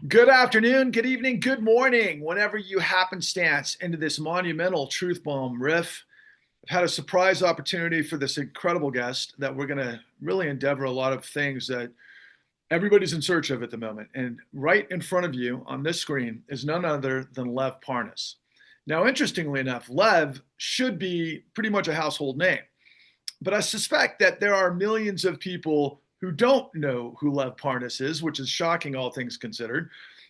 Good afternoon, good evening, good morning, whenever you happenstance into this monumental truth bomb riff. I've had a surprise opportunity for this incredible guest that we're going to really endeavor a lot of things that everybody's in search of at the moment. And right in front of you on this screen is none other than Lev Parnas. Now, interestingly enough, Lev should be pretty much a household name, but I suspect that there are millions of people who don't know who Lev Parnas is, which is shocking, all things considered.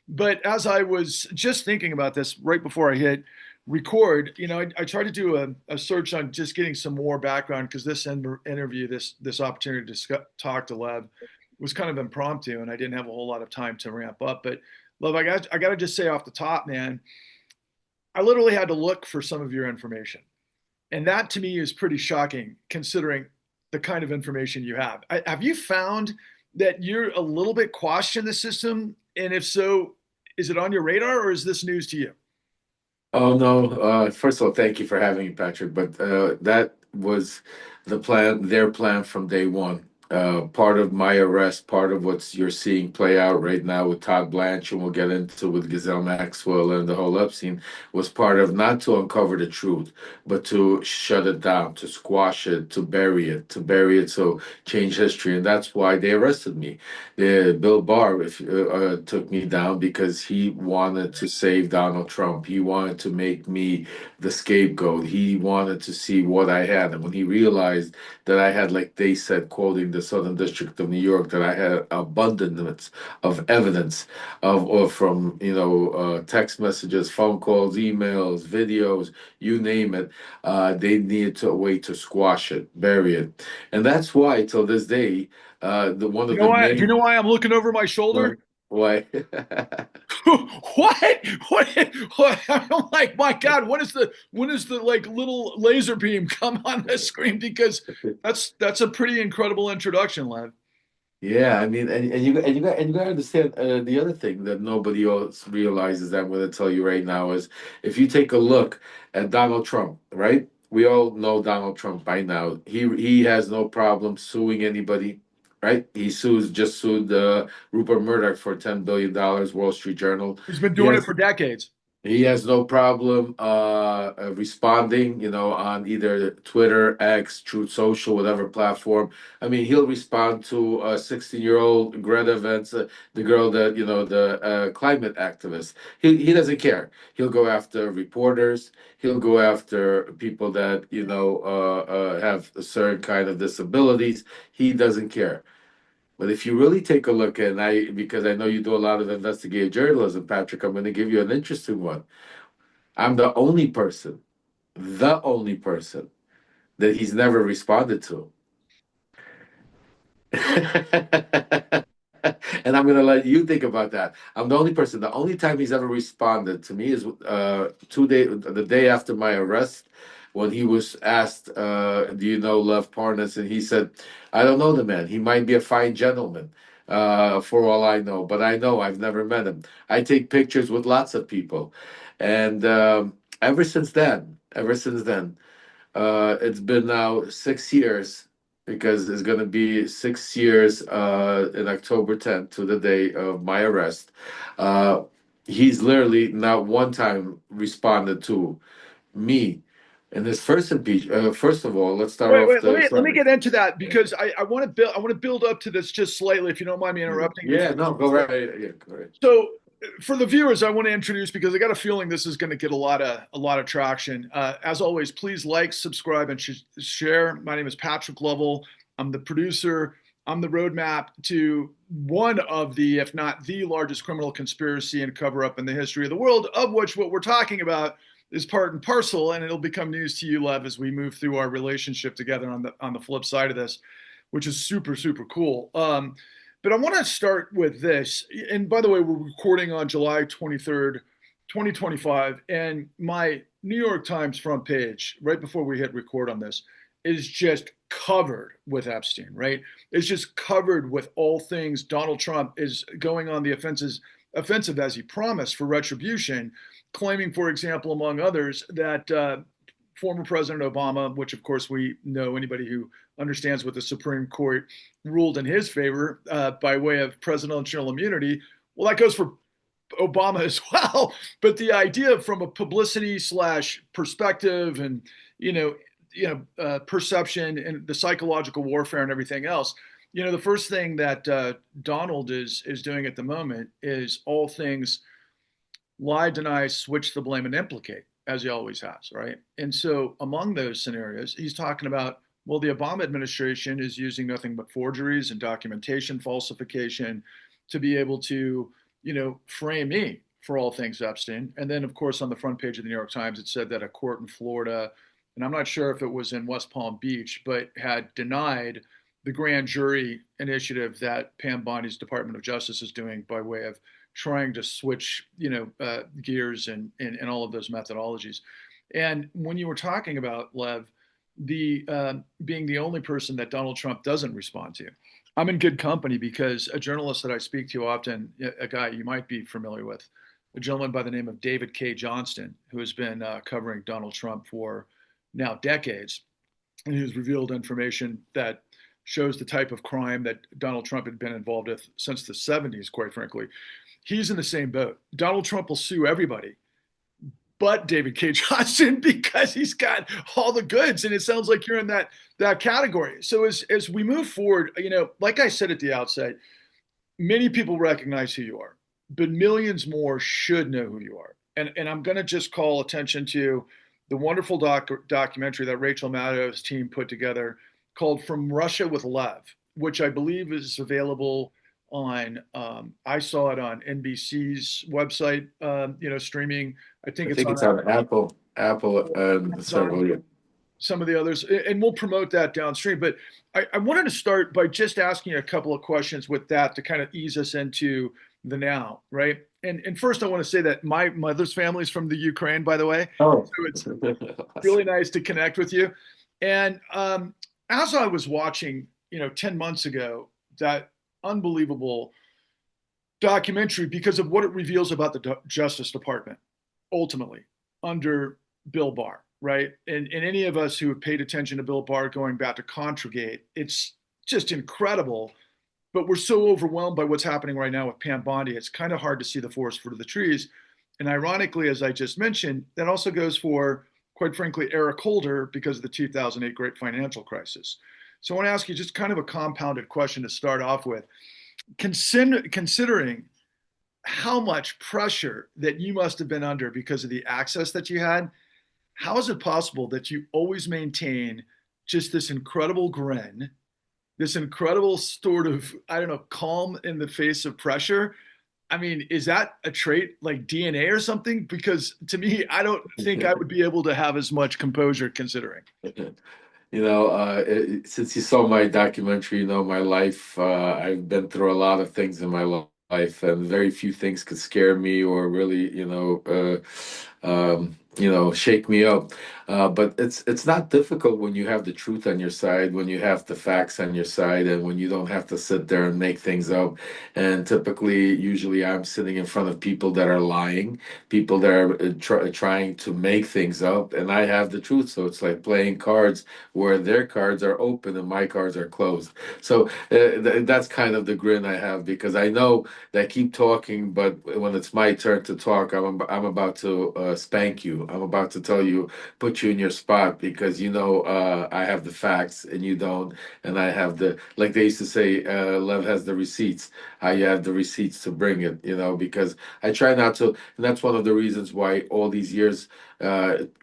But as I was just thinking about this right before I hit record, I tried to do a search on just getting some more background because this interview, this opportunity to talk to Lev, was kind of impromptu, and I didn't have a whole lot of time to ramp up. But Lev, I got to just say off the top, man, I literally had to look for some of your information. And that to me is pretty shocking considering the kind of information you have. Have you found that you're a little bit quashed in the system? And if so, is it on your radar or is this news to you? Oh no. First of all, thank you for having me, Patrick. But that was their plan from day one. Part of my arrest, part of what you're seeing play out right now with Todd Blanche, and we'll get into with Ghislaine Maxwell and the whole Epstein, was part of not to uncover the truth, but to shut it down, to squash it, to bury it, so change history. And that's why they arrested me. Bill Barr took me down because he wanted to save Donald Trump. He wanted to make me the scapegoat. He wanted to see what I had. And when he realized that I had, like they said, quoting the Southern District of New York, that I had abundance of evidence of or from text messages, phone calls, emails, videos, you name it. They needed to a way to squash it, bury it, and that's why till this day, the one You of know the why? Do you main know why I'm looking over my shoulder? why. what? What? I'm like, my God, when is the like little laser beam come on the screen? Because that's a pretty incredible introduction, Lev. Yeah, I mean, and you got to understand, the other thing that nobody else realizes that I'm going to tell you right now is, if you take a look at Donald Trump, right? We all know Donald Trump by now. He has no problem suing anybody, right? He sued Rupert Murdoch for $10 billion, Wall Street Journal. He's been He doing it has for decades. he has no problem responding, on either Twitter, X, Truth Social, whatever platform. I mean, he'll respond to a 16-year-old Greta Vance, the girl that, the climate activist. He doesn't care. He'll go after reporters. He'll go after people that, have a certain kind of disabilities. He doesn't care. But if you really take a look, and because I know you do a lot of investigative journalism, Patrick, I'm going to give you an interesting one. I'm the only person that he's never responded to. And I'm going to let you think about that. I'm the only person. The only time he's ever responded to me is the day after my arrest, when he was asked, "Do you know Lev Parnas?" And he said, "I don't know the man. He might be a fine gentleman, for all I know. But I know I've never met him. I take pictures with lots of people, and ever since then, it's been now 6 years, because it's going to be 6 years in October 10th, to the day of my arrest. Uh, he's literally not one time responded to me. In his first impeachment, first of all, let's start Wait, off wait. Let the me let me summary. get into that because I want to build up to this just slightly, if you don't mind me interrupting Yeah, before. no, go right. Yeah, go right. So, for the viewers, I want to introduce because I got a feeling this is going to get a lot of traction. As always, please like, subscribe, and share. My name is Patrick Lovell. I'm the producer. I'm the roadmap to one of the, if not the largest criminal conspiracy and cover up in the history of the world, of which what we're talking about is part and parcel, and it'll become news to you, Lev, as we move through our relationship together on the flip side of this, which is super super cool. But I want to start with this. And by the way, we're recording on July 23rd, 2025. And my New York Times front page, right before we hit record on this, is just covered with Epstein, right? It's just covered with all things. Donald Trump is going on the offensive as he promised for retribution, claiming, for example, among others, that former President Obama, which of course we know, anybody who understands what the Supreme Court ruled in his favor by way of presidential immunity. Well, that goes for Obama as well. But the idea from a publicity slash perspective and perception and the psychological warfare and everything else. The first thing that Donald is doing at the moment is all things lie, deny, switch the blame, and implicate, as he always has, right? And so among those scenarios, he's talking about, well, the Obama administration is using nothing but forgeries and documentation falsification to be able to, frame me for all things Epstein. And then, of course, on the front page of the New York Times, it said that a court in Florida, and I'm not sure if it was in West Palm Beach, but had denied the grand jury initiative that Pam Bondi's Department of Justice is doing by way of trying to switch, gears and all of those methodologies. And when you were talking about, Lev, the being the only person that Donald Trump doesn't respond to, I'm in good company because a journalist that I speak to often, a guy you might be familiar with, a gentleman by the name of David K. Johnston, who has been covering Donald Trump for now decades, and who's revealed information that shows the type of crime that Donald Trump had been involved with since the 70s, quite frankly. He's in the same boat. Donald Trump will sue everybody but David K. Johnston because he's got all the goods, and it sounds like you're in that category. So as we move forward, like I said at the outset, many people recognize who you are, but millions more should know who you are. And I'm going to just call attention to the wonderful documentary that Rachel Maddow's team put together called From Russia with Lev, which I believe is available on, I saw it on NBC's website, streaming. I think I it's think on it's on Apple, and Amazon, several. Yeah. some of the others, and we'll promote that downstream. But I wanted to start by just asking you a couple of questions with that to kind of ease us into the now, right? And first, I want to say that my mother's family is from the Ukraine, by the way. Oh, So it's really nice to connect with you. And as I was watching, 10 months ago, that unbelievable documentary because of what it reveals about the Justice Department, ultimately, under Bill Barr, right? And any of us who have paid attention to Bill Barr going back to Contragate, it's just incredible. But we're so overwhelmed by what's happening right now with Pam Bondi, it's kind of hard to see the forest for the trees. And ironically, as I just mentioned, that also goes for, quite frankly, Eric Holder because of the 2008 great financial crisis. So I want to ask you just kind of a compounded question to start off with. Considering how much pressure that you must have been under because of the access that you had, how is it possible that you always maintain just this incredible grin, this incredible sort of, I don't know, calm in the face of pressure? I mean, is that a trait like DNA or something? Because to me, I don't think I would be able to have as much composure considering. Since you saw my documentary, my life, I've been through a lot of things in my life, and very few things could scare me or really, shake me up. But it's not difficult when you have the truth on your side, when you have the facts on your side, and when you don't have to sit there and make things up. And typically, usually, I'm sitting in front of people that are lying, people that are trying to make things up, and I have the truth. So it's like playing cards where their cards are open and my cards are closed. So that's kind of the grin I have because I know that I keep talking, but when it's my turn to talk, I'm about to spank you. I'm about to tell you, put you in your spot because I have the facts and you don't, and I have like they used to say, Lev has the receipts. I have the receipts to bring it, because I try not to, and that's one of the reasons why all these years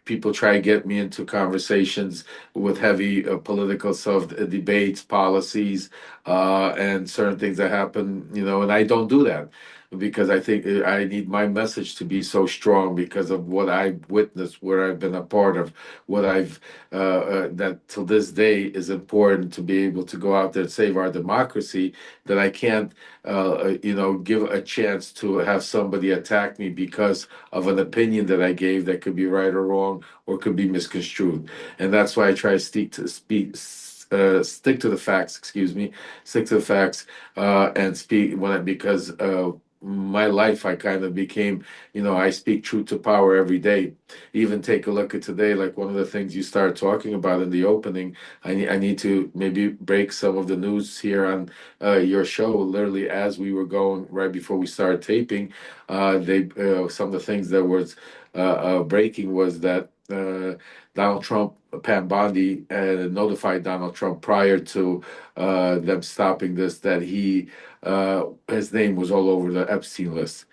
people try to get me into conversations with heavy political stuff, debates, policies, and certain things that happen, and I don't do that because I think I need my message to be so strong because of what I've witnessed, what I've been a part of, what that till this day is important to be able to go out there and save our democracy, that I can't, give a chance to have somebody attack me because of an opinion that I gave that could be right or wrong or could be misconstrued. And that's why I try to stick to the facts, excuse me, stick to the facts and speak because my life, I kind of became, I speak truth to power every day. Even take a look at today, like one of the things you started talking about in the opening. I need to maybe break some of the news here on your show. Literally, as we were going right before we started taping, they some of the things that was breaking was that Donald Trump, Pam Bondi, notified Donald Trump prior to them stopping this that his name was all over the Epstein list.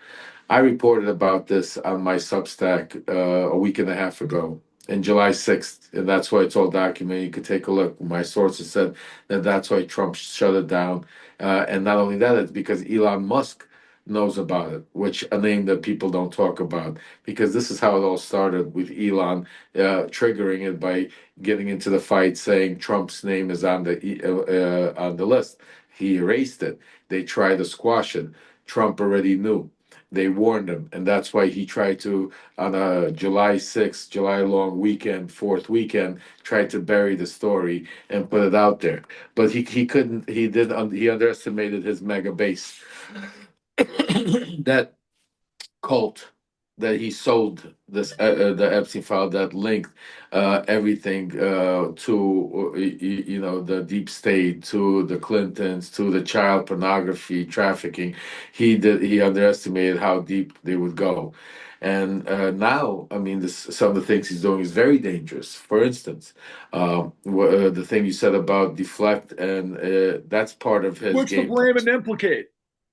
I reported about this on my Substack a week and a half ago, in July 6th, and that's why it's all documented. You could take a look. My sources said that that's why Trump shut it down, and not only that, it's because Elon Musk knows about it, which a name that people don't talk about, because this is how it all started with Elon triggering it by getting into the fight, saying Trump's name is on the list. He erased it. They tried to squash it. Trump already knew. They warned him, and that's why he tried to, on a July 6th, July long weekend, fourth weekend, tried to bury the story and put it out there. But he couldn't. He underestimated his mega base. That cult that he sold this the Epstein file that linked everything to the deep state, to the Clintons, to the child pornography trafficking. He underestimated how deep they would go. And now, I mean, some of the things he's doing is very dangerous. For instance, the thing you said about deflect, and that's part of his What's the game. blame and implicate?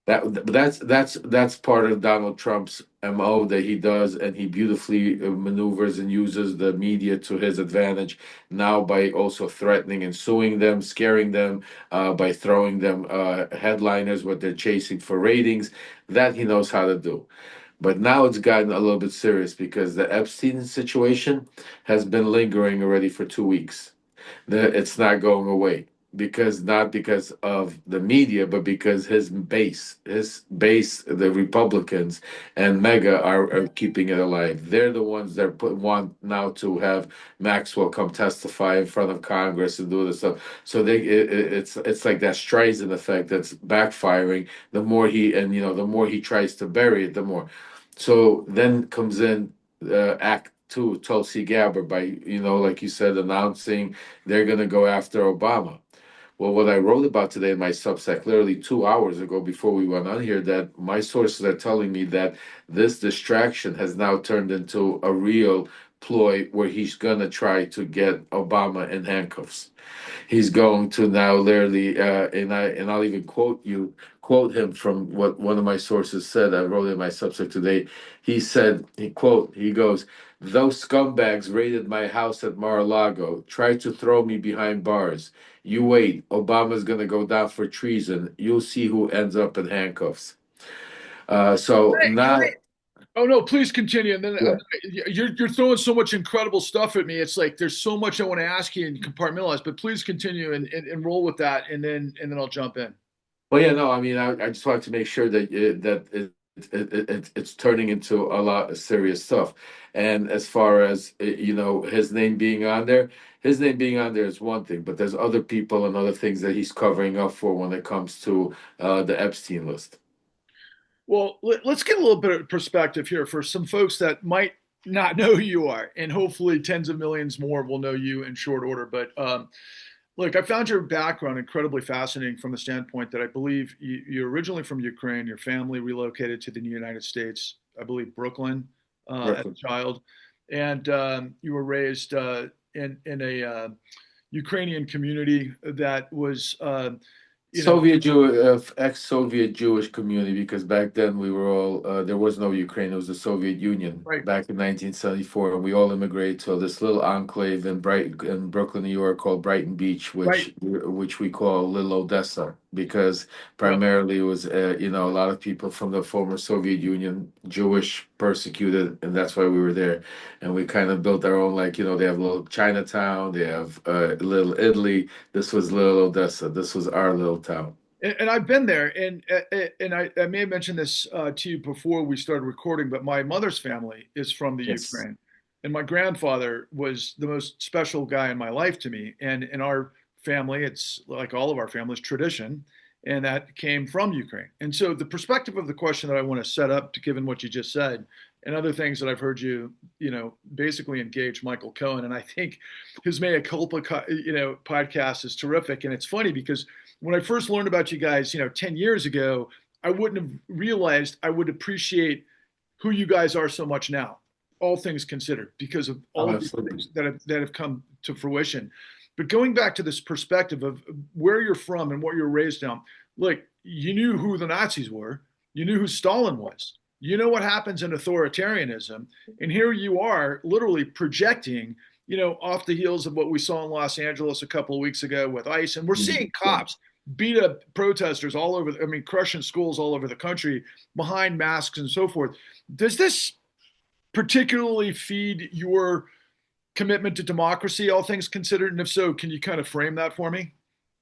That's part of Donald Trump's MO that he does, and he beautifully maneuvers and uses the media to his advantage now by also threatening and suing them, scaring them, by throwing them headliners what they're chasing for ratings. That he knows how to do. But now it's gotten a little bit serious because the Epstein situation has been lingering already for 2 weeks. It's not going away because not because of the media, but because his base, the Republicans and MAGA are keeping it alive. They're the ones that want now to have Maxwell come testify in front of Congress and do this stuff. So it's like that Streisand effect that's backfiring. The more he tries to bury it, the more. So then comes in Act Two, Tulsi Gabbard, by like you said, announcing they're going to go after Obama. Well, what I wrote about today in my Substack, literally 2 hours ago before we went on here, that my sources are telling me that this distraction has now turned into a real ploy where he's going to try to get Obama in handcuffs. He's going to now literally, I'll even quote him from what one of my sources said. I wrote in my Substack today. He said, he goes, "Those scumbags raided my house at Mar-a-Lago, tried to throw me behind bars. You wait, Obama's gonna go down for treason. You'll see who ends up in handcuffs." So Hey, can I? now, Oh no, please continue. And then yeah. you're throwing so much incredible stuff at me. It's like there's so much I want to ask you and compartmentalize. But please continue and roll with that, and then I'll jump in. Well, yeah, no, I mean, I just wanted to make sure that it's turning into a lot of serious stuff. And as far as his name being on there is one thing, but there's other people and other things that he's covering up for when it comes to the Epstein list. Well, let's get a little bit of perspective here for some folks that might not know who you are, and hopefully tens of millions more will know you in short order. But look, I found your background incredibly fascinating from the standpoint that I believe you're originally from Ukraine. Your family relocated to the United States, I believe Brooklyn, as Brooklyn. a child, and you were raised in a Ukrainian community that was, you know, Ex-Soviet Jewish community, because back then we were all there was no Ukraine, it was the Soviet Union right, back in 1974, and we all immigrated to this little enclave in Brooklyn, New York, called Brighton Beach, right, which we call Little Odessa, because yep. primarily it was a lot of people from the former Soviet Union, Jewish, persecuted, and that's why we were there. And we kind of built our own, like, they have little Chinatown, they have little Italy. This was little Odessa. This was our little town. And I've been there, and I may have mentioned this to you before we started recording, but my mother's family is from the Yes. Ukraine, and my grandfather was the most special guy in my life to me. And in our family, it's like all of our families, tradition, and that came from Ukraine. And so the perspective of the question that I want to set up, to given what you just said, and other things that I've heard you, basically engage Michael Cohen, and I think his Mea Culpa, podcast is terrific. And it's funny because when I first learned about you guys, 10 years ago, I wouldn't have realized I would appreciate who you guys are so much now, all things considered, because of all Oh, of these absolutely. things that have come to fruition. But going back to this perspective of where you're from and what you're raised on, look, you knew who the Nazis were, you knew who Stalin was, you know what happens in authoritarianism, and here you are literally projecting, off the heels of what we saw in Los Angeles a couple of weeks ago with ICE, and we're seeing cops beat up protesters all over, I mean, crushing schools all over the country behind masks and so forth. Does this particularly feed your commitment to democracy, all things considered? And if so, can you kind of frame that for me?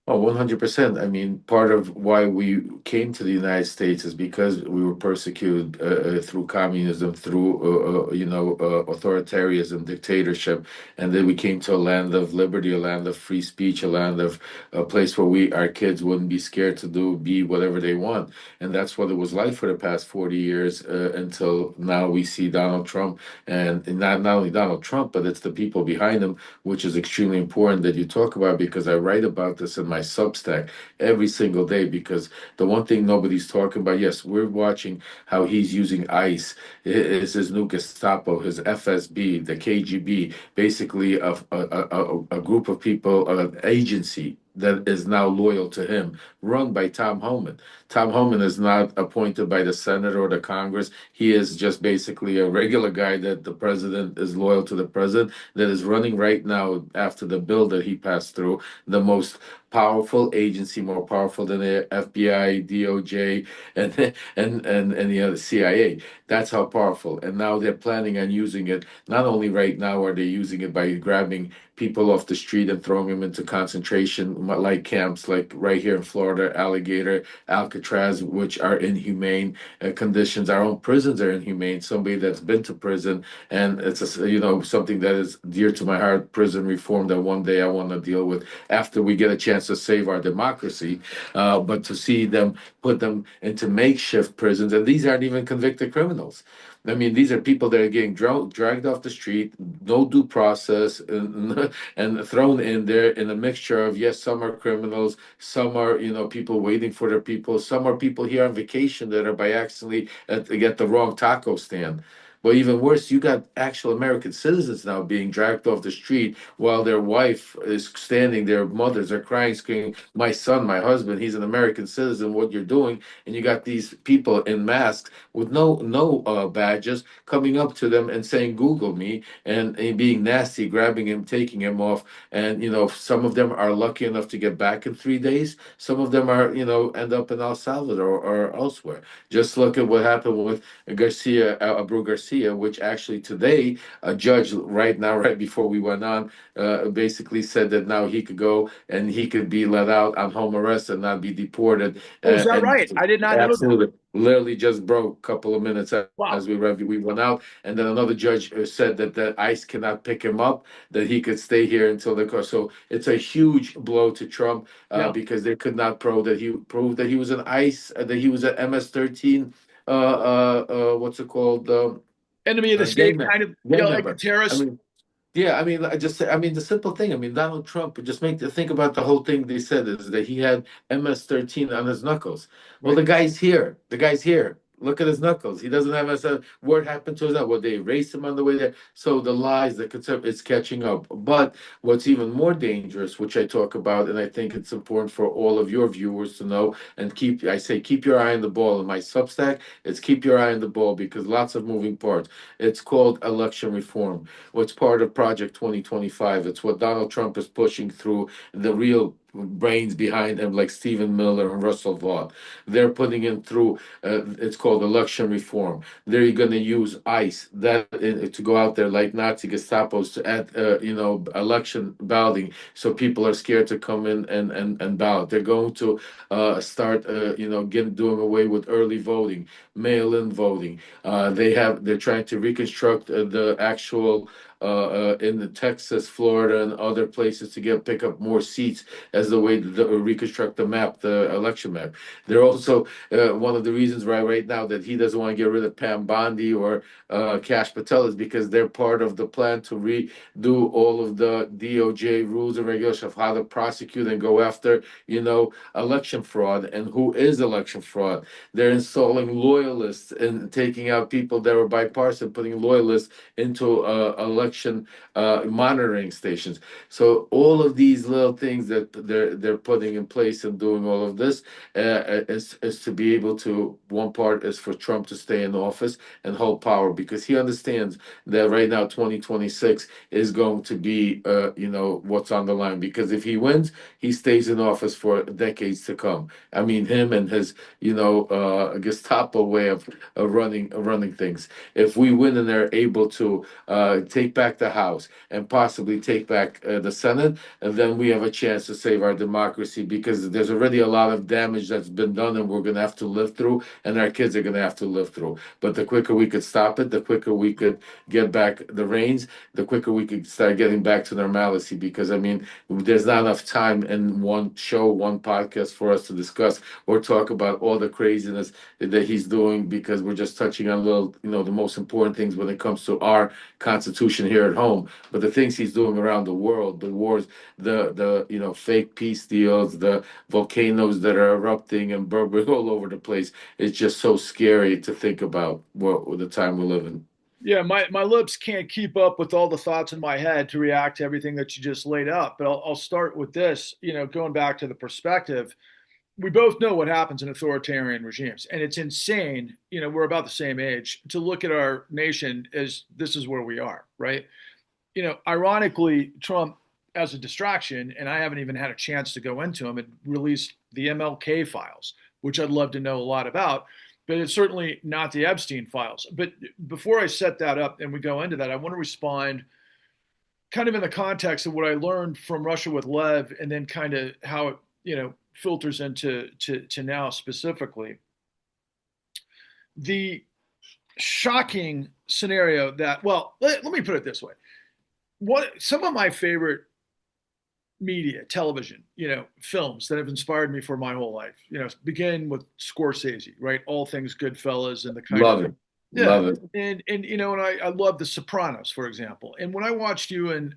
Oh, 100%. I mean, part of why we came to the United States is because we were persecuted through communism, through authoritarianism, dictatorship, and then we came to a land of liberty, a land of free speech, a land of a place where our kids wouldn't be scared to be whatever they want, and that's what it was like for the past 40 years until now. We see Donald Trump, and not only Donald Trump, but it's the people behind him, which is extremely important that you talk about because I write about this in my Substack every single day. Because the one thing nobody's talking about, yes, we're watching how he's using ICE, is his new Gestapo, his FSB, the KGB, basically a group of people, an agency that is now loyal to him, run by Tom Homan. Tom Homan is not appointed by the Senate or the Congress. He is just basically a regular guy that the president is loyal to the president, that is running right now after the bill that he passed through, the most powerful agency, more powerful than the FBI, DOJ, and and the other CIA. That's how powerful. And now they're planning on using it. Not only right now are they using it by grabbing people off the street and throwing them into concentration like camps, like right here in Florida, Alligator, Alcatraz, which are inhumane conditions. Our own prisons are inhumane. Somebody that's been to prison, and it's something that is dear to my heart. Prison reform that one day I want to deal with after we get a chance to save our democracy. But to see them put them into makeshift prisons, and these aren't even convicted criminals. I mean, these are people that are getting dragged off the street, no due process, and thrown in there in a mixture of, yes, some are criminals, some are, people waiting for their people, some are people here on vacation that are by accidentally at, get the wrong taco stand. But even worse, you got actual American citizens now being dragged off the street while their wife is standing there, mothers are crying, screaming, "My son, my husband, he's an American citizen, what you're doing." And you got these people in masks with no badges coming up to them and saying, "Google me," and being nasty, grabbing him, taking him off. And some of them are lucky enough to get back in 3 days. Some of them are, end up in El Salvador or elsewhere. Just look at what happened with Abreu Garcia, which actually today a judge right now, right before we went on, basically said that now he could go and he could be let out on home arrest and not be deported. Oh, is that And right? I did not know that. absolutely, literally just broke a couple of minutes Wow. as we went out. And then another judge said that the ICE cannot pick him up, that he could stay here until the court. So it's a huge blow to Trump Yeah. because they could not prove that he was an ICE, that he was an MS-13. What's it called? Enemy of the Gang state, member. kind of, Gang like a member. I terrorist. mean, yeah, I mean, the simple thing. I mean, Donald Trump. Just think about the whole thing. They said is that he had MS-13 on his knuckles. Well, Right. the guy's here. The guy's here. Look at his knuckles. He doesn't have MS. What happened to his knuckles? Well, they erased him on the way there. So the lies, the concept, it's catching up. But what's even more dangerous, which I talk about, and I think it's important for all of your viewers to know, and I say, keep your eye on the ball. In my Substack, it's keep your eye on the ball because lots of moving parts. It's called election reform. What's part of Project 2025. It's what Donald Trump is pushing through, the real brains behind him, like Stephen Miller and Russell Vought. They're putting in through, it's called election reform. They're going to use ICE to go out there like Nazi Gestapos to add, election balloting. So people are scared to come in and ballot. They're going to start, doing away with early voting, mail-in voting. They're trying to reconstruct the actual in the Texas, Florida, and other places to pick up more seats as the way to reconstruct the map, the election map. They're also one of the reasons right now that he doesn't want to get rid of Pam Bondi or Kash Patel is because they're part of the plan to redo all of the DOJ rules and regulations of how to prosecute and go after, election fraud and who is election fraud. They're installing loyalists and taking out people that were bipartisan, putting loyalists into election monitoring stations. So all of these little things that they're putting in place and doing all of this is to be able to. One part is for Trump to stay in office and hold power because he understands that right now 2026 is going to be what's on the line because if he wins, he stays in office for decades to come. I mean, him and his Gestapo way of running things. If we win and they're able to take back the House and possibly take back the Senate, and then we have a chance to save our democracy because there's already a lot of damage that's been done and we're going to have to live through, and our kids are going to have to live through. But the quicker we could stop it, the quicker we could get back the reins, the quicker we could start getting back to normalcy. Because I mean, there's not enough time in one show, one podcast for us to discuss or talk about all the craziness that he's doing because we're just touching on little, the most important things when it comes to our constitution here at home. But the things he's doing around the world, the wars, the fake peace deals, the volcanoes that are erupting and burbling all over the place, it's just so scary to think about what the time we live in. Yeah, my lips can't keep up with all the thoughts in my head to react to everything that you just laid out. But I'll start with this, going back to the perspective. We both know what happens in authoritarian regimes, and it's insane. We're about the same age to look at our nation as this is where we are, right? Ironically, Trump, as a distraction, and I haven't even had a chance to go into him, and released the MLK files, which I'd love to know a lot about, but it's certainly not the Epstein files. But before I set that up and we go into that, I want to respond kind of in the context of what I learned from Russia with Lev, and then kind of how it, filters into to now specifically. The shocking scenario that, well, let me put it this way. Some of my favorite media, television, films that have inspired me for my whole life, begin with Scorsese, right? All things Goodfellas and the kind Love of, it. yeah. Love it. And I love The Sopranos, for example. And when I watched you in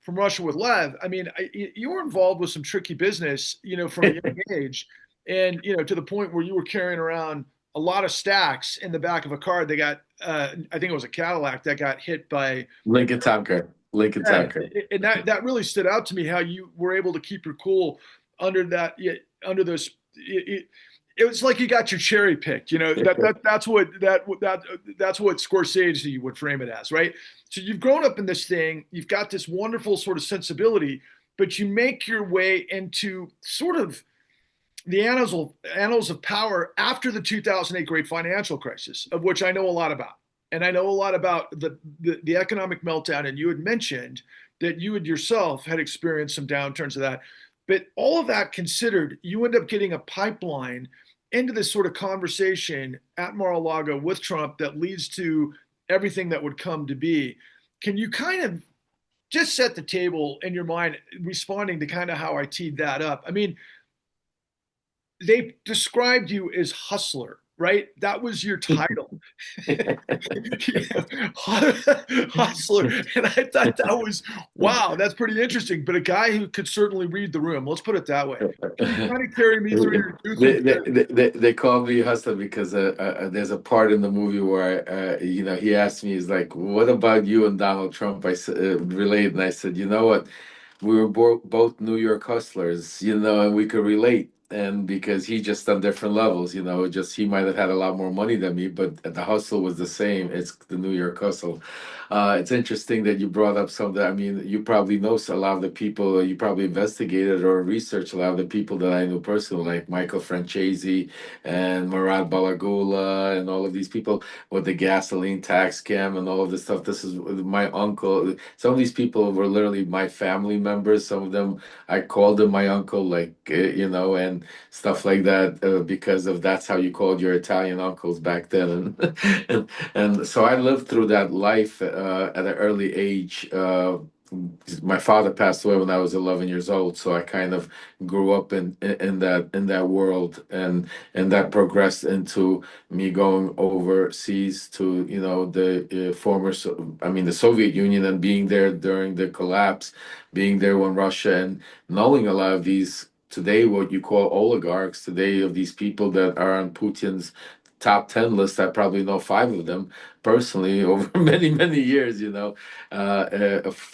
From Russia with Lev, I mean, you were involved with some tricky business, from a young age, and to the point where you were carrying around a lot of stacks in the back of a car. They got, I think it was a Cadillac that got hit by. Lincoln Tonka. Lincoln Yeah, Tonka. and that really stood out to me how you were able to keep your cool under that, under those. It was like you got your cherry picked. That's what Scorsese would frame it as, right? So you've grown up in this thing. You've got this wonderful sort of sensibility, but you make your way into sort of the annals of power after the 2008 great financial crisis, of which I know a lot about. And I know a lot about the economic meltdown. And you had mentioned that you had yourself had experienced some downturns of that. But all of that considered, you end up getting a pipeline into this sort of conversation at Mar-a-Lago with Trump that leads to everything that would come to be. Can you kind of just set the table in your mind, responding to kind of how I teed that up? I mean, they described you as hustler, right? That was your title. Hustler. And I thought that was, wow, that's pretty interesting. But a guy who could certainly read the room, let's put it that way. Can you kind of carry me through your they call me hustler because there's a part in the movie where he asked me, he's like, "What about you and Donald Trump?" I said, related, and I said, "You know what? We were both New York hustlers, and we could relate." And because he just on different levels, just he might have had a lot more money than me, but the hustle was the same. It's the New York hustle. It's interesting that you brought up some of that. I mean, you probably know a lot of the people, you probably investigated or researched a lot of the people that I knew personally, like Michael Francesi and Murad Balagula and all of these people with the gasoline tax scam and all of this stuff. This is my uncle. Some of these people were literally my family members. Some of them I called them my uncle, like, and and stuff like that, because of that's how you called your Italian uncles back then. And so I lived through that life at an early age. My father passed away when I was 11 years old, so I kind of grew up in that world, and that progressed into me going overseas to the I mean the Soviet Union, and being there during the collapse, being there when Russia, and knowing a lot of these today what you call oligarchs today, of these people that are on Putin's top 10 list. I probably know five of them personally over many years,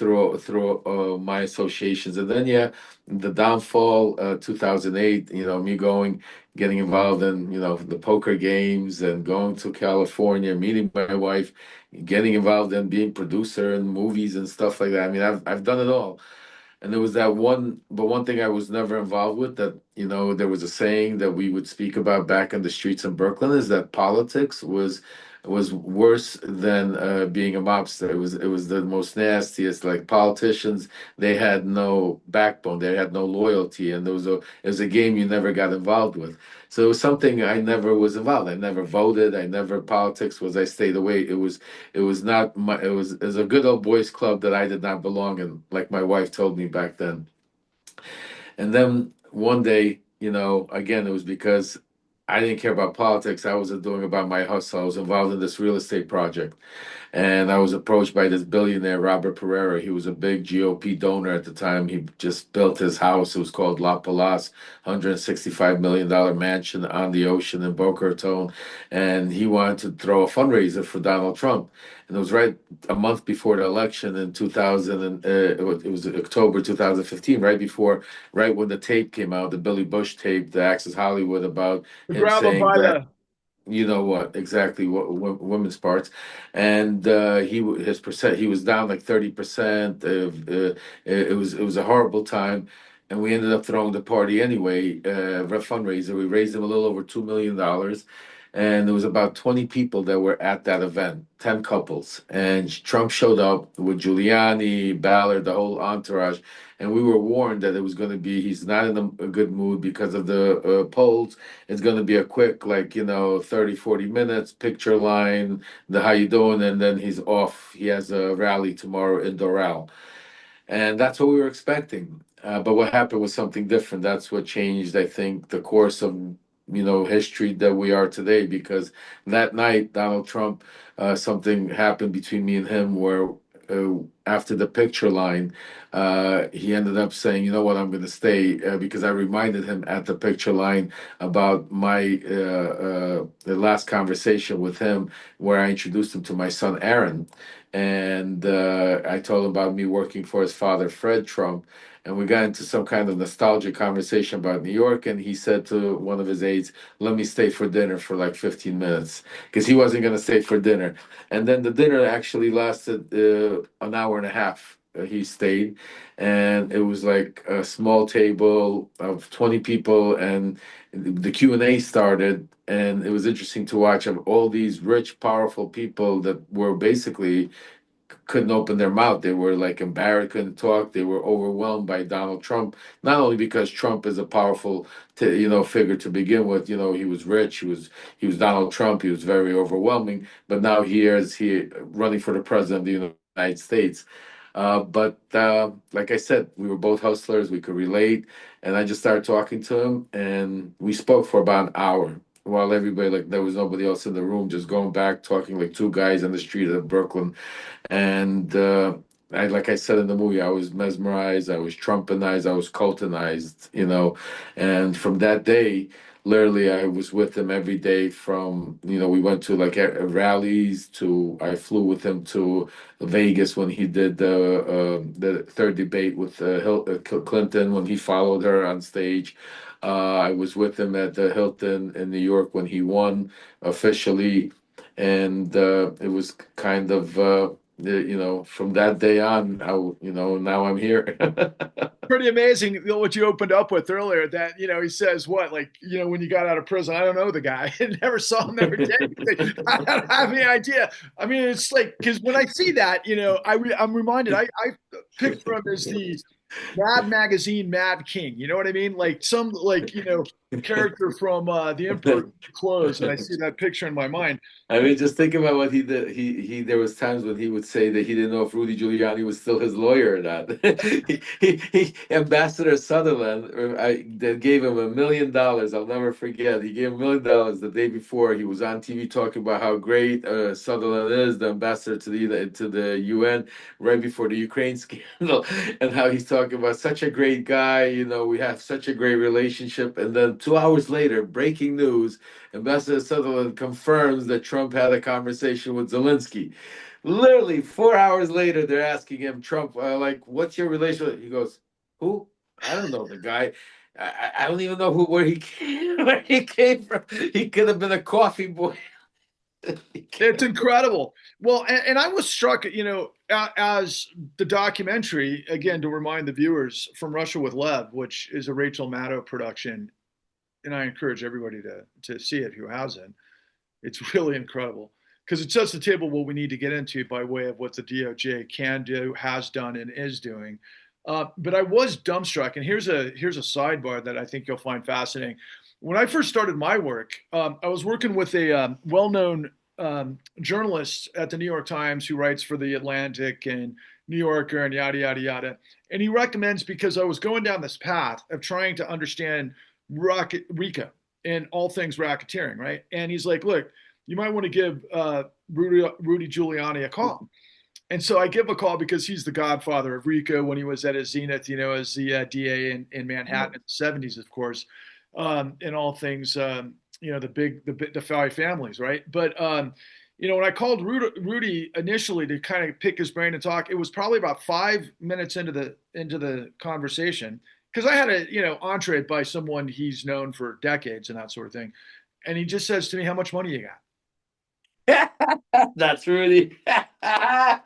through my associations. And then yeah, the downfall, 2008, me getting involved in the poker games, and going to California, meeting my wife, getting involved in being producer in movies and stuff like that. I mean, I've done it all. And there was that one, but one thing I was never involved with, that, there was a saying that we would speak about back in the streets in Brooklyn, is that politics was worse than being a mobster. It was the most nastiest. Like, politicians, they had no backbone, they had no loyalty, and it was a game you never got involved with. So it was something I never was involved. I never voted. I never politics was. I stayed away. It was not my. It was a good old boys club that I did not belong in, like my wife told me back then. And then one day, again, it was because I didn't care about politics. I was doing about my hustle. I was involved in this real estate project, and I was approached by this billionaire, Robert Pereira. He was a big GOP donor at the time. He just built his house. It was called La Palace, $165 million mansion on the ocean in Boca Raton. And he wanted to throw a fundraiser for Donald Trump. And it was right a month before the election in 2000, and it was October 2015, right when the tape came out, the Billy Bush tape, the Access Hollywood, about To him grab them saying by that, the you know what exactly, what women's parts. And he was down like 30%. It was a horrible time, and we ended up throwing the party anyway, fundraiser. We raised him a little over $2 million, and there was about 20 people that were at that event, 10 couples, and Trump showed up with Giuliani, Ballard, the whole entourage. And we were warned that it was going to be, he's not in a good mood because of the polls. It's going to be a quick, like, 30, 40 minutes, picture line, the how you doing, and then he's off. He has a rally tomorrow in Doral. And that's what we were expecting. But what happened was something different. That's what changed, I think, the course of, history that we are today. Because that night, Donald Trump, something happened between me and him where, after the picture line, he ended up saying, "You know what? I'm going to stay," because I reminded him at the picture line about my the last conversation with him, where I introduced him to my son Aaron, and I told him about me working for his father, Fred Trump. And we got into some kind of nostalgic conversation about New York. And he said to one of his aides, "Let me stay for dinner for like 15 minutes," because he wasn't going to stay for dinner. And then the dinner actually lasted an hour and a half. He stayed, and it was like a small table of 20 people, and the Q&A started. And it was interesting to watch, of all these rich, powerful people that were basically couldn't open their mouth. They were like embarrassed, couldn't talk. They were overwhelmed by Donald Trump, not only because Trump is a powerful, figure to begin with. He was rich. He was Donald Trump. He was very overwhelming. But now he running for the president of the United States. But like I said, we were both hustlers. We could relate, and I just started talking to him, and we spoke for about an hour. While everybody, like, there was nobody else in the room, just going back, talking like two guys on the street of Brooklyn. And like I said in the movie, I was mesmerized, I was Trumpanized, I was Coltonized. And from that day, literally, I was with him every day. From, we went to like rallies, to I flew with him to Vegas when he did the third debate with Clinton, when he followed her on stage. I was with him at the Hilton in New York when he won officially. And it was kind of, from that day on, now I'm here. pretty amazing what you opened up with earlier. That he says what, like, when you got out of prison, I don't know the guy, I never saw him, never did anything. I don't have any idea. I mean, it's like, because when I see that, I'm reminded. I picture him as the Mad Magazine Mad King. You know what I mean? Like some, like, character from The Emperor's New Clothes, and I see that picture in my mind. I mean, just think about what he did. There was times when he would say that he didn't know if Rudy Giuliani was still his lawyer or not. Ambassador Sutherland, they gave him $1 million. I'll never forget. He gave him $1 million the day before. He was on TV talking about how great Sutherland is, the ambassador to the UN, right before the Ukraine scandal, and how he's talking about such a great guy. You know, we have such a great relationship. And then 2 hours later, breaking news. Ambassador Sutherland confirms that Trump had a conversation with Zelensky. Literally 4 hours later, they're asking him, Trump, like, what's your relationship? He goes, who? I don't know the guy. I don't even know where he came, where he came from. He could have been a coffee boy. It's incredible. Well, and I was struck, as the documentary, again, to remind the viewers, From Russia with Lev, which is a Rachel Maddow production, and I encourage everybody to see it who hasn't. It's really incredible because it sets the table what we need to get into by way of what the DOJ can do, has done, and is doing. But I was dumbstruck, and here's a sidebar that I think you'll find fascinating. When I first started my work, I was working with a well-known journalist at the New York Times who writes for the Atlantic and New Yorker and yada yada yada. And he recommends, because I was going down this path of trying to understand RICO and all things racketeering, right? And he's like, look, you might want to give Rudy Giuliani a call. And so I give a call because he's the godfather of RICO when he was at his zenith, as the DA in Manhattan in the 70s, of course, and all things, the five families, right? But, when I called Rudy initially to kind of pick his brain and talk, it was probably about 5 minutes into the conversation, because I had a entree by someone he's known for decades and that sort of thing, and he just says to me, "How much money you got?" That's really. And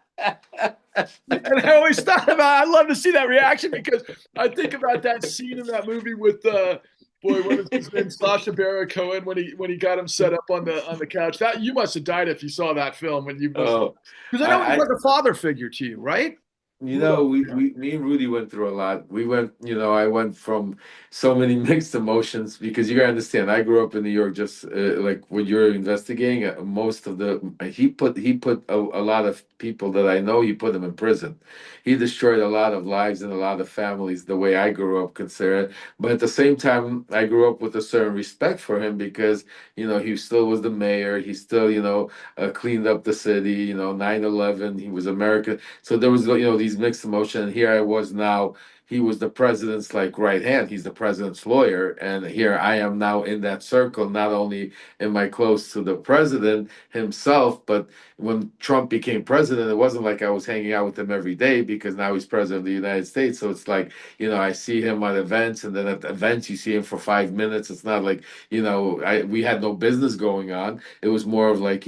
I always thought I'd love to see that reaction, because I think about that scene in that movie with boy, what is his name, Sacha Baron Cohen, when he got him set up on the couch. That you must have died if you saw that film, and you must, Oh, because I know he's I, like a father figure to you, right? Rudolph. me and Rudy went through a lot. We went, I went from so many mixed emotions because you gotta understand. I grew up in New York, just like what you're investigating. Most of he put a lot of people that I know. He put them in prison. He destroyed a lot of lives and a lot of families. The way I grew up, considered. But at the same time, I grew up with a certain respect for him because he still was the mayor. He still cleaned up the city. 9/11. He was American. So there was these mixed emotions. And here I was now. He was the president's like right hand. He's the president's lawyer, and here I am now in that circle. Not only am I close to the president himself, but when Trump became president, it wasn't like I was hanging out with him every day because now he's president of the United States. So it's like I see him at events, and then at events you see him for 5 minutes. It's not like we had no business going on. It was more of like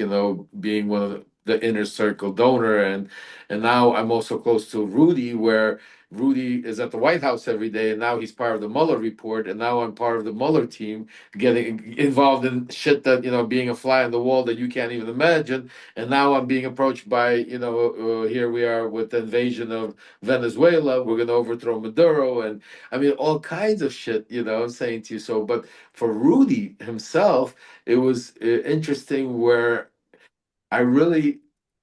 being one of the inner circle donor, and now I'm also close to Rudy, where Rudy is at the White House every day, and now he's part of the Mueller report, and now I'm part of the Mueller team, getting involved in shit that being a fly on the wall that you can't even imagine. And now I'm being approached by here we are with the invasion of Venezuela. We're going to overthrow Maduro, and I mean all kinds of shit. I'm saying to you. So, but for Rudy himself, it was interesting where I really,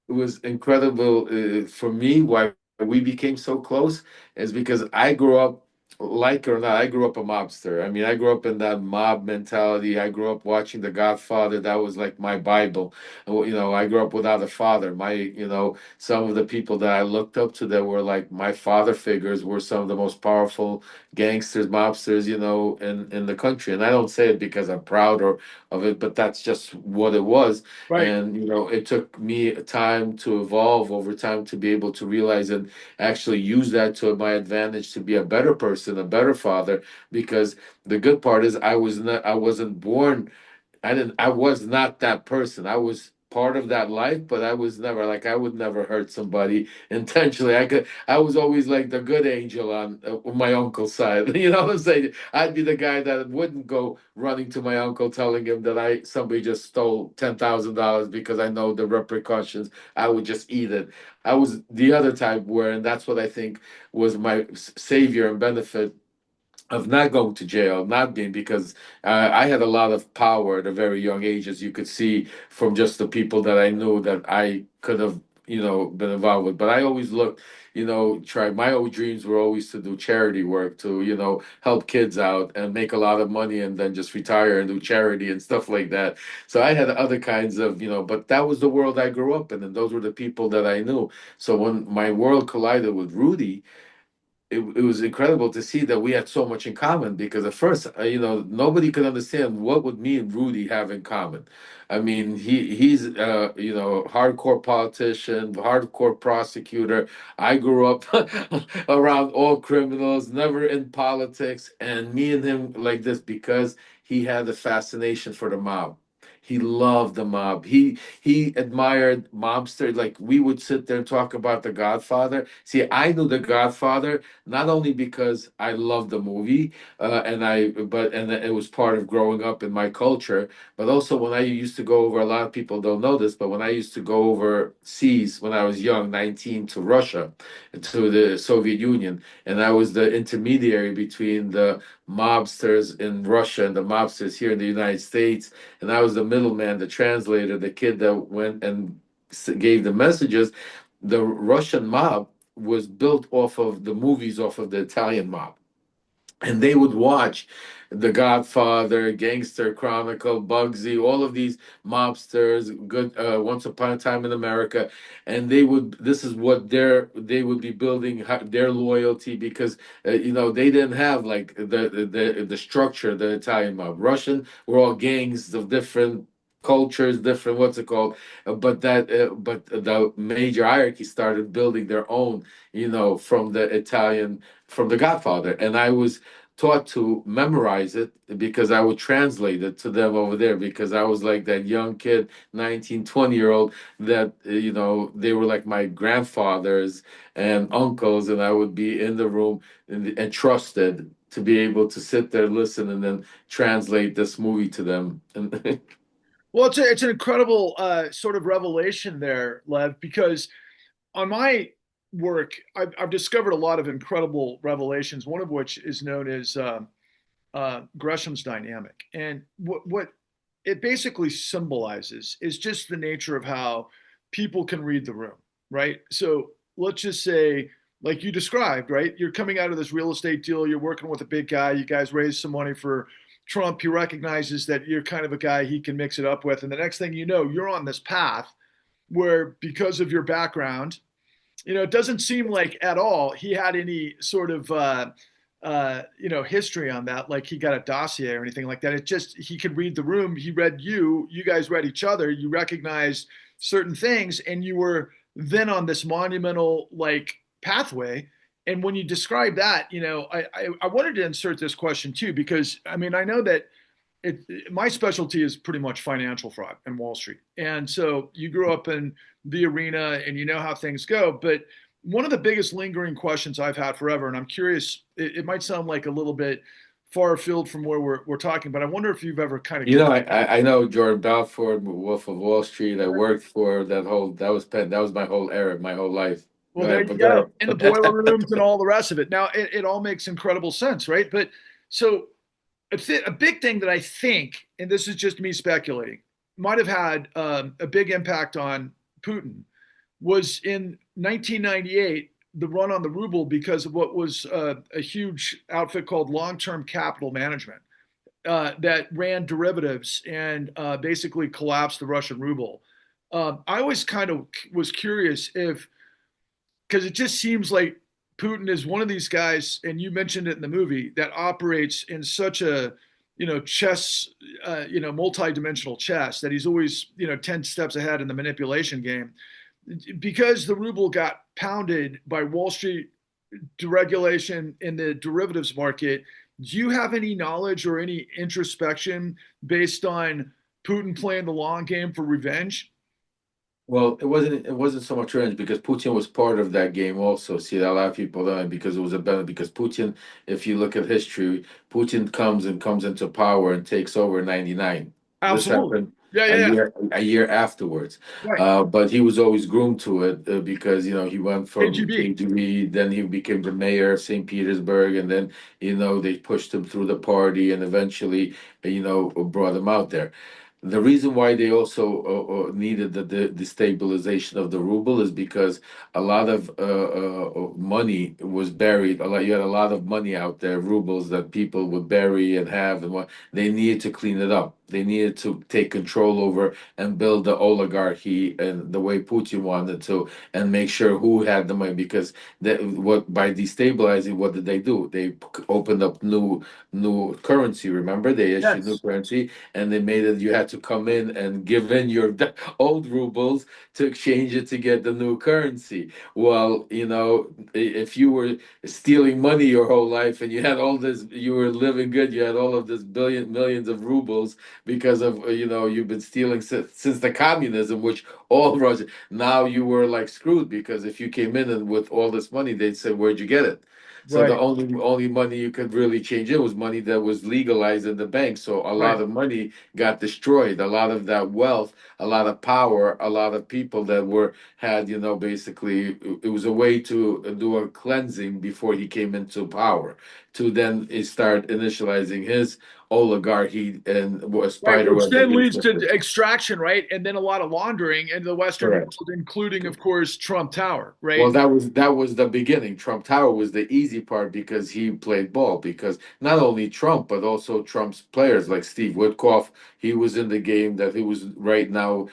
it was incredible for me why we became so close is because I grew up, like it or not, I grew up a mobster. I mean, I grew up in that mob mentality. I grew up watching The Godfather. That was like my Bible. I grew up without a father. Some of the people that I looked up to that were like my father figures were some of the most powerful gangsters, mobsters, in the country. And I don't say it because I'm proud of it, but that's just what it was. Right. And it took me time to evolve over time to be able to realize and actually use that to my advantage to be a better person, a better father. Because the good part is I wasn't born. I was not that person. I was part of that life, but I was never like I would never hurt somebody intentionally. I was always like the good angel on my uncle's side. You know what I'm saying? I'd be the guy that wouldn't go running to my uncle telling him that somebody just stole $10,000 because I know the repercussions. I would just eat it. I was the other type where, and that's what I think was my savior and benefit of not going to jail, not being, because I had a lot of power at a very young age, as you could see from just the people that I knew that I could have, been involved with. But I always looked, try. My old dreams were always to do charity work, to help kids out and make a lot of money, and then just retire and do charity and stuff like that. So I had other kinds of, but that was the world I grew up in, and those were the people that I knew. So when my world collided with Rudy, it was incredible to see that we had so much in common, because at first, nobody could understand what would me and Rudy have in common. I mean, he's hardcore politician, hardcore prosecutor. I grew up around all criminals, never in politics, and me and him like this because he had a fascination for the mob. He loved the mob. He admired mobsters. Like, we would sit there and talk about The Godfather. See, I knew The Godfather not only because I loved the movie, and it was part of growing up in my culture, but also when I used to go over. A lot of people don't know this, but when I used to go overseas when I was young, 19, to Russia, to the Soviet Union, and I was the intermediary between the mobsters in Russia and the mobsters here in the United States, and I was the middleman, the translator, the kid that went and gave the messages. The Russian mob was built off of the movies, off of the Italian mob, and they would watch The Godfather, Gangster Chronicle, Bugsy, all of these mobsters, good Once Upon a Time in America, and they would. This is what they would be building their loyalty, because they didn't have like the structure, the Italian mob. Russian were all gangs of different cultures, different, what's it called, but the major hierarchy started building their own, from the Italian, from The Godfather, and I was taught to memorize it because I would translate it to them over there, because I was like that young kid, 19, 20-year old, that, they were like my grandfathers and uncles, and I would be in the room and trusted to be able to sit there, listen, and then translate this movie to them. And Well, it's an incredible sort of revelation there, Lev, because on my work, I've discovered a lot of incredible revelations. One of which is known as Gresham's dynamic, and what it basically symbolizes is just the nature of how people can read the room, right? So let's just say, like you described, right? You're coming out of this real estate deal. You're working with a big guy. You guys raised some money for Trump. He recognizes that you're kind of a guy he can mix it up with, and the next thing you know, you're on this path where, because of your background, it doesn't seem like at all he had any sort of history on that, like he got a dossier or anything like that. It just, he could read the room. He read you. You guys read each other. You recognized certain things, and you were then on this monumental like pathway. And when you describe that, I wanted to insert this question too, because I mean, I know that my specialty is pretty much financial fraud and Wall Street. And so you grew up in the arena and you know how things go. But one of the biggest lingering questions I've had forever, and I'm curious, it might sound like a little bit far afield from where we're talking, but I wonder if you've ever kind of I know Jordan Belfort, Wolf of Wall Street. I worked for that was my whole era, my whole life. Go well, there ahead, you but go. go In the boiler ahead. rooms and all the rest of it. Now, it all makes incredible sense, right? But so a big thing that I think, and this is just me speculating, might have had a big impact on Putin was in 1998, the run on the ruble, because of what was a huge outfit called Long Term Capital Management that ran derivatives and basically collapsed the Russian ruble. I always kind of was curious if, because it just seems like Putin is one of these guys, and you mentioned it in the movie, that operates in such a chess, multi-dimensional chess, that he's always 10 steps ahead in the manipulation game, because the ruble got pounded by Wall Street deregulation in the derivatives market. Do you have any knowledge or any introspection based on Putin playing the long game for revenge? Well, it wasn't so much revenge, because Putin was part of that game also. See, a lot of people don't, because it was a benefit. Because Putin, if you look at history, Putin comes into power and takes over in '99. This Absolutely. happened. Yeah, yeah, yeah. a year afterwards. Right. But he was always groomed to it because he went from KGB. KGB, then he became the mayor of St. Petersburg, and then they pushed him through the party, and eventually brought him out there. The reason why they also needed the destabilization of the ruble is because a lot of money was buried. You had a lot of money out there, rubles that people would bury and have, and what they needed to clean it up. They needed to take control over and build the oligarchy and the way Putin wanted to, and make sure who had the money. Because what by destabilizing, what did they do? They opened up new currency. Remember, they issued new Yes. currency, and they made it you had to come in and give in your old rubles to exchange it to get the new currency. Well, if you were stealing money your whole life and you had all this, you were living good, you had all of this millions of rubles because of you've been stealing since the communism, which all Russia. Now you were like screwed, because if you came in and with all this money, they'd say, "Where'd you get it?" So the Right. only money you could really change it was money that was legalized in the bank. So a Right. lot of money got destroyed. A lot of that wealth, a lot of power, a lot of people that had basically it was a way to do a cleansing before he came into power, to then start initializing his oligarchy and Right, spider which web that then he leads to shifted. extraction, right? And then a lot of laundering into the Western Correct. world, including, of course, Trump Tower, Well, right? that was the beginning. Trump Tower was the easy part because he played ball. Because not only Trump, but also Trump's players like Steve Witkoff, he was in the game. That he was right now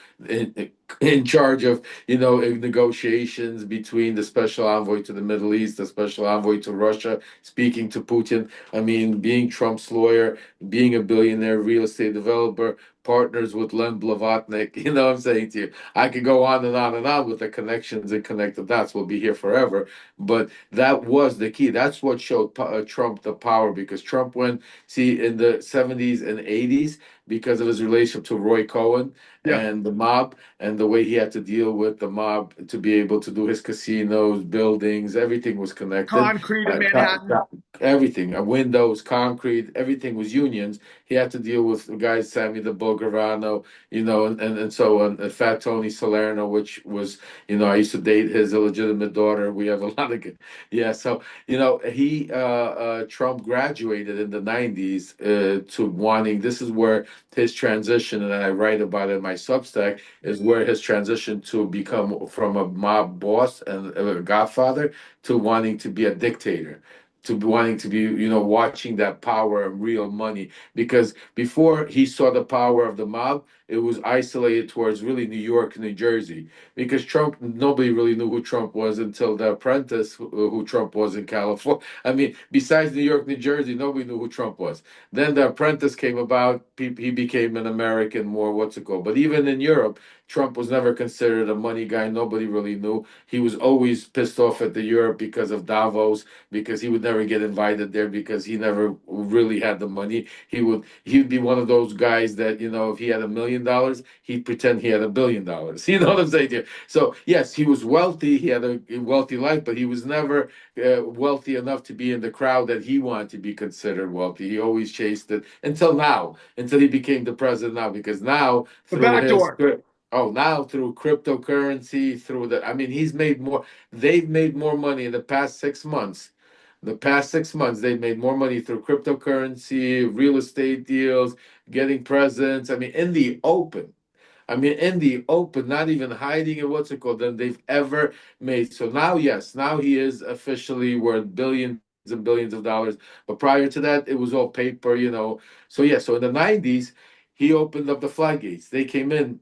in charge of negotiations between the special envoy to the Middle East, the special envoy to Russia, speaking to Putin. I mean, being Trump's lawyer, being a billionaire real estate developer, partners with Len Blavatnik. You know what I'm saying to you? I could go on and on and on with the connections and connected dots. We'll be here forever. But that was the key. That's what showed Trump the power, because Trump went, see, in the 70s and 80s, because of his relationship to Roy Cohen Yeah, and the mob, and the way he had to deal with the mob to be able to do his casinos, buildings, everything was connected. concrete in Uh, Manhattan. Everything, windows, concrete, everything was unions. He had to deal with the guys, Sammy the Bull Gravano, and so on. Fat Tony Salerno, which was, I used to date his illegitimate daughter. We have a lot of good, yeah. So he Trump graduated in the '90s to wanting. This is where his transition, and I write about it in my Substack, is where his transition to become from a mob boss and a godfather to wanting to be a dictator, to wanting to be, watching that power and real money. Because before he saw the power of the mob, it was isolated towards really New York and New Jersey. Because Trump, nobody really knew who Trump was until The Apprentice, who Trump was in California. I mean, besides New York, New Jersey, nobody knew who Trump was. Then The Apprentice came about. He became an American, more what's it called. But even in Europe, Trump was never considered a money guy. Nobody really knew. He was always pissed off at the Europe because of Davos, because he would never get invited there because he never really had the money. He would be one of those guys that, if he had $1 million, he'd pretend he had $1 billion. You know what I'm saying to you? So yes, he was wealthy. He had a wealthy life, but he was never wealthy enough to be in the crowd that he wanted to be considered wealthy. He always chased it until now, until he became the president now. Because now The through back his door. now through cryptocurrency, through the, I mean, he's made more. They've made more money in the past 6 months. The past 6 months, they've made more money through cryptocurrency, real estate deals, getting presents. I mean, in the open. I mean, in the open, not even hiding it, what's it called, than they've ever made. So now, yes, now he is officially worth billions and billions of dollars. But prior to that, it was all paper. So, yeah, so in the 90s, he opened up the floodgates. They came in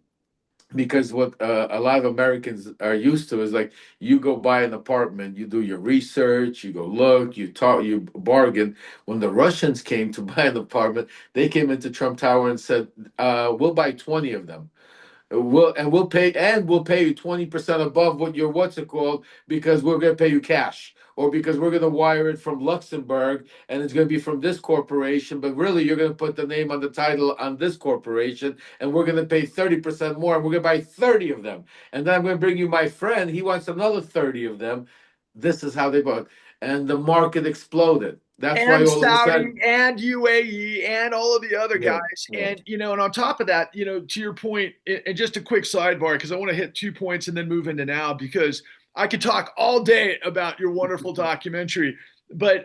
because what a lot of Americans are used to is like, you go buy an apartment, you do your research, you go look, you talk, you bargain. When the Russians came to buy an apartment, they came into Trump Tower and said, "We'll buy 20 of them." We'll pay you 20% above what your what's it called, because we're going to pay you cash, or because we're going to wire it from Luxembourg and it's going to be from this corporation, but really you're going to put the name on the title on this corporation, and we're going to pay 30% more, and we're going to buy 30 of them, and then I'm going to bring you my friend, he wants another 30 of them. This is how they bought, and the market exploded. That's why and all of a Saudi sudden, and UAE and all of the other yeah, guys. yeah. And, and on top of that, to your point, and just a quick sidebar, because I want to hit 2 points and then move into now, because I could talk all day about your wonderful documentary. But,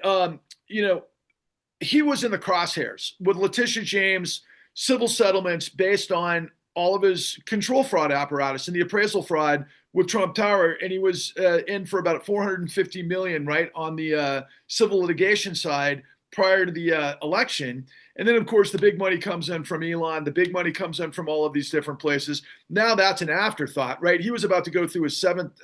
he was in the crosshairs with Letitia James, civil settlements based on all of his control fraud apparatus and the appraisal fraud with Trump Tower, and he was in for about 450 million, right, on the civil litigation side prior to the election. And then, of course, the big money comes in from Elon. The big money comes in from all of these different places. Now that's an afterthought, right? He was about to go through his seventh,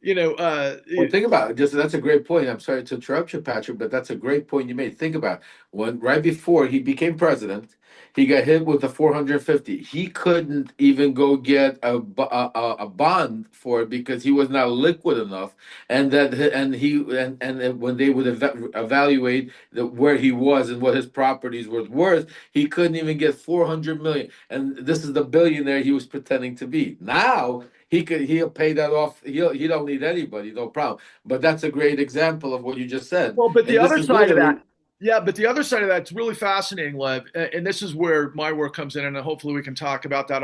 you know, uh, Well, think about it. Just that's a great point. I'm sorry to interrupt you, Patrick, but that's a great point you made. Think about it. When right before he became president, he got hit with the 450. He couldn't even go get a bond for it because he was not liquid enough, and that and when they would evaluate where he was and what his properties were worth, he couldn't even get 400 million. And this is the billionaire he was pretending to be. Now he'll pay that off. He don't need anybody, no problem. But that's a great example of what you just said. Well, but the And this other is side of literally, that, yeah, but the other side of that's really fascinating, Lev, and this is where my work comes in, and hopefully we can talk about that,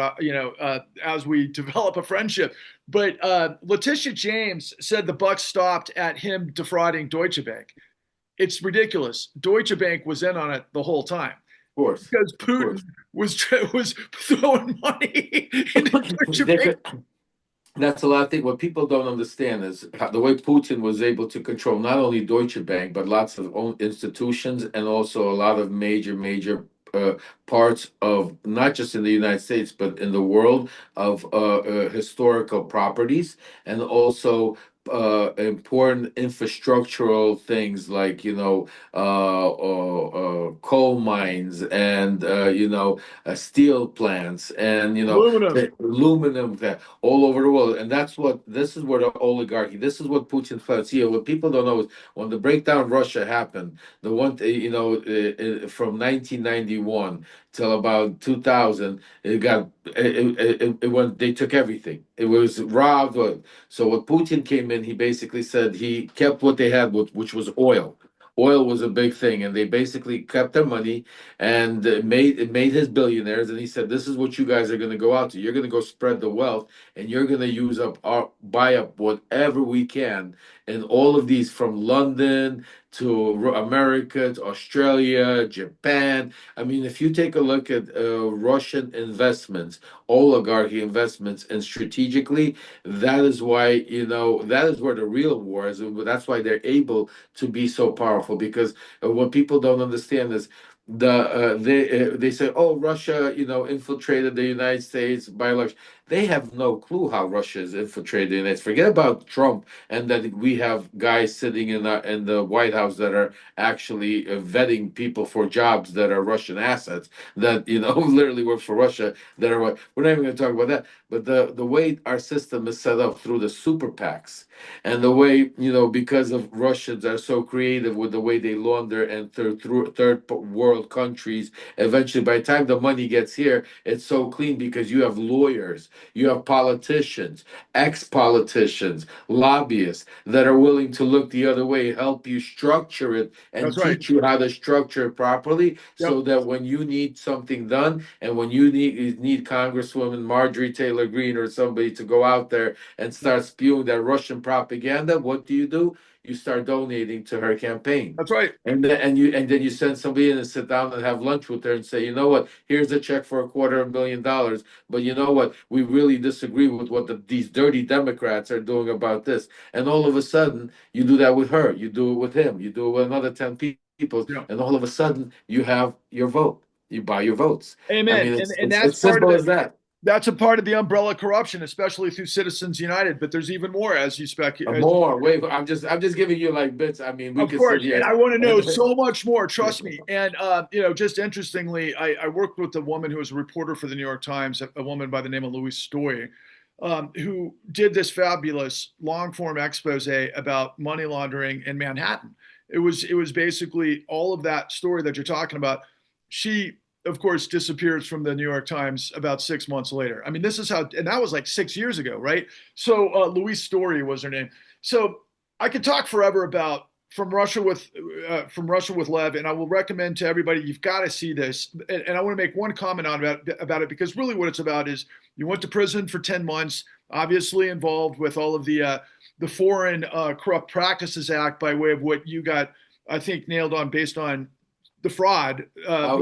as we develop a friendship. But Letitia James said the buck stopped at him defrauding Deutsche Bank. It's ridiculous. Deutsche Bank was in on it the whole time of course, because of Putin course. was throwing money into Deutsche They Bank. could, that's a lot of things. What people don't understand is the way Putin was able to control not only Deutsche Bank, but lots of own institutions and also a lot of major uh, parts of not just in the United States, but in the world of historical properties and also important infrastructural things like, coal mines and, steel plants and, Aluminum. aluminum all over the world. And this is where the oligarchy, this is what Putin's plan. See, what people don't know is when the breakdown of Russia happened, the one, from 1991 till about 2000, it went, they took everything. It was robbed. So what Putin came in, he basically said he kept what they had, which was oil. Oil was a big thing, and they basically kept their money and made his billionaires. And he said, "This is what you guys are going to go out to. You're going to go spread the wealth, and you're going to buy up whatever we can, and all of these from London to America to Australia, Japan. I mean, if you take a look at Russian investments, oligarchy investments, and strategically, that is why that is where the real war is. And that's why they're able to be so powerful because what people don't understand is they say, oh, Russia infiltrated the United States by election. They have no clue how Russia is infiltrated the United States. Forget about Trump and that we have guys sitting in the White House that are actually vetting people for jobs that are Russian assets that literally work for Russia that are what we're not even going to talk about that. But the way our system is set up through the super PACs and the way because of Russians are so creative with the way they launder and through third world countries, eventually by the time the money gets here, it's so clean because you have lawyers, you have politicians, ex-politicians, lobbyists that are willing to look the other way, help you structure it That's and right. teach you how to structure it properly Yep. so that when you need something done and when you need Congresswoman Marjorie Taylor Greene or somebody to go out there and start spewing that Russian propaganda, what do? You start donating to her campaign. That's right. And then you send somebody in and sit down and have lunch with her and say, you know what, here's a check for $250,000. But you know what? We really disagree with what these dirty Democrats are doing about this. And all of a sudden, you do that with her, you do it with him, you do it with another 10 people, Yeah. and all of a sudden you have your vote. You buy your votes. I Amen. mean, And it's and it's, that's it's part of simple it. as that. That's a part of the umbrella corruption, especially through Citizens United. But there's even more, as you spec. As More. Wait, I'm just giving you like bits. I mean, we Of could sit course, and here I want to know and so much more. Trust me. And just interestingly, I worked with a woman who was a reporter for the New York Times, a woman by the name of Louise Story, who did this fabulous long form expose about money laundering in Manhattan. It was basically all of that story that you're talking about. She, of course, disappears from the New York Times about 6 months later. I mean, this is how, and that was like 6 years ago, right? So Louise Story was her name. So I could talk forever about from Russia with Lev, and I will recommend to everybody, you've got to see this. And I want to make one comment on about it, because really what it's about is you went to prison for 10 months, obviously involved with all of the Foreign Corrupt Practices Act, by way of what you got, I think, nailed on based on the fraud. I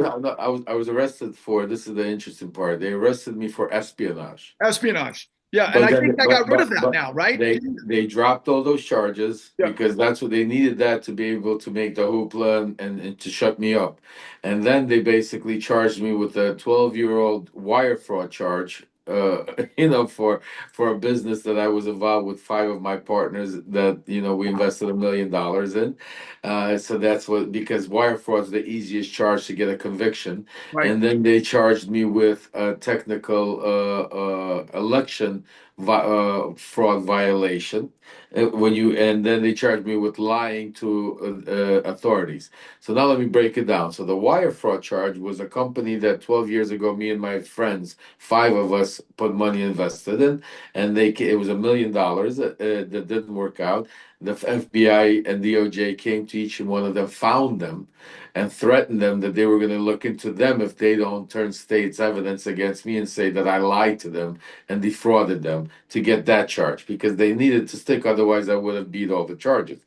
was arrested for, this is the interesting part. They arrested me for espionage. Espionage. Yeah, and But I then, think I got rid of that but now, right? they dropped all those charges Yeah. because that's what they needed, that to be able to make the hoopla and to shut me up. And then they basically charged me with a 12-year-old wire fraud charge. For a business that I was involved with five of my partners that we invested $1 million in. So that's what, because wire fraud is the easiest charge to get a conviction. Right. And then they charged me with a technical election fraud violation. And then they charged me with lying to authorities. So now let me break it down. So the wire fraud charge was a company that 12 years ago, me and my friends, five of us, put money invested in, and it was $1 million that didn't work out. The FBI and DOJ came to each and one of them, found them, and threatened them that they were going to look into them if they don't turn state's evidence against me and say that I lied to them and defrauded them to get that charge, because they needed to stick. Otherwise, I would have beat all the charges.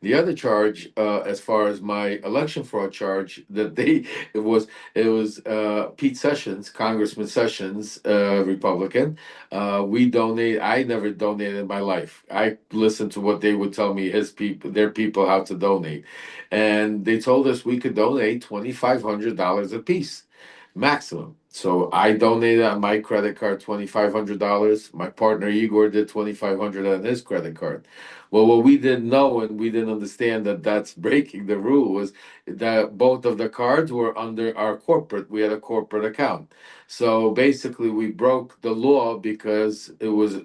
The other charge, as far as my election fraud charge, it was Pete Sessions, Congressman Sessions, Republican. I never donated in my life. I listened to what they would tell me, their people, how to donate, and they told us we could donate $2,500 a piece maximum. So I donated on my credit card $2,500. My partner Igor did $2,500 on his credit card. Well, what we didn't know, and we didn't understand that that's breaking the rule, was that both of the cards were under our corporate. We had a corporate account. So basically, we broke the law because it was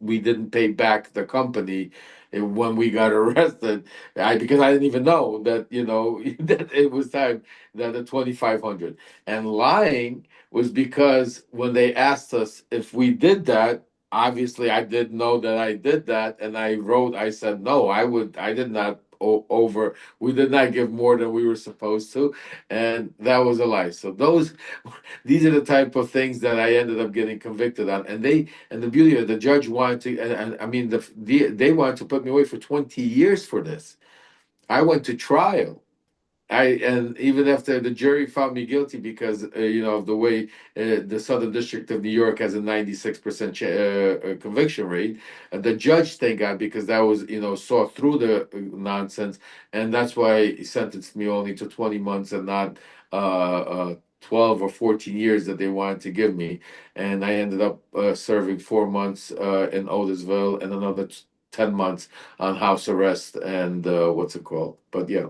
we didn't pay back the company when we got arrested. Because I didn't even know that, that it was time that the 2,500. And lying was because when they asked us if we did that, obviously I didn't know that I did that, and I said no, I did not we did not give more than we were supposed to, and that was a lie. So these are the type of things that I ended up getting convicted on, and the beauty of the judge wanted to, and I mean they wanted to put me away for 20 years for this. I went to trial. And even after the jury found me guilty, because of the way the Southern District of New York has a 96% conviction rate, the judge, thank God, because that was saw through the nonsense, and that's why he sentenced me only to 20 months and not 12 or 14 years that they wanted to give me, and I ended up serving 4 months in Otisville and another 10 months on house arrest and what's it called? But yeah.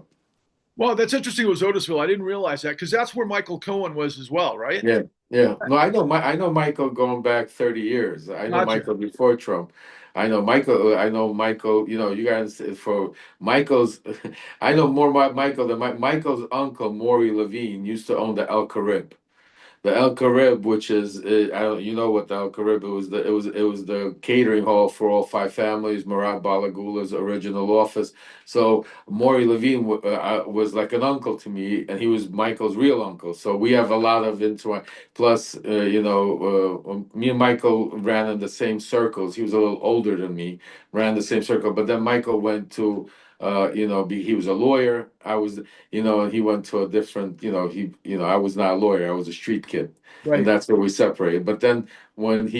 Well, that's interesting. It was Otisville. I didn't realize that, because that's where Michael Cohen was as well, right? Yeah, yeah. No, I know Michael going back 30 years. I know Gotcha. Michael before Trump. I know Michael, you guys for Michael's I know more about Michael than Michael's uncle, Maury Levine, used to own the El Carib. The El Carib, which is I don't, you know what the El Carib, it was the catering hall for all five families, Murat Balagula's original office. So Maury Levine was like an uncle to me, and he was Michael's real uncle. So we have a lot of intertwine. Plus, me and Michael ran in the same circles. He was a little older than me, ran the same circle. But then Michael went to, he was a lawyer. I was, and he went to a different, I was not a lawyer. I was a street kid, and Right. that's where we separated. But then when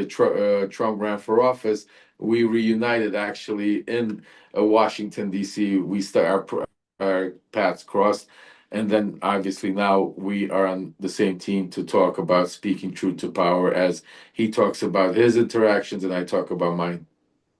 Trump ran for office, we reunited actually in Washington D.C. We start our paths crossed, and then obviously now we are on the same team to talk about speaking truth to power, as he talks about his interactions and I talk about mine.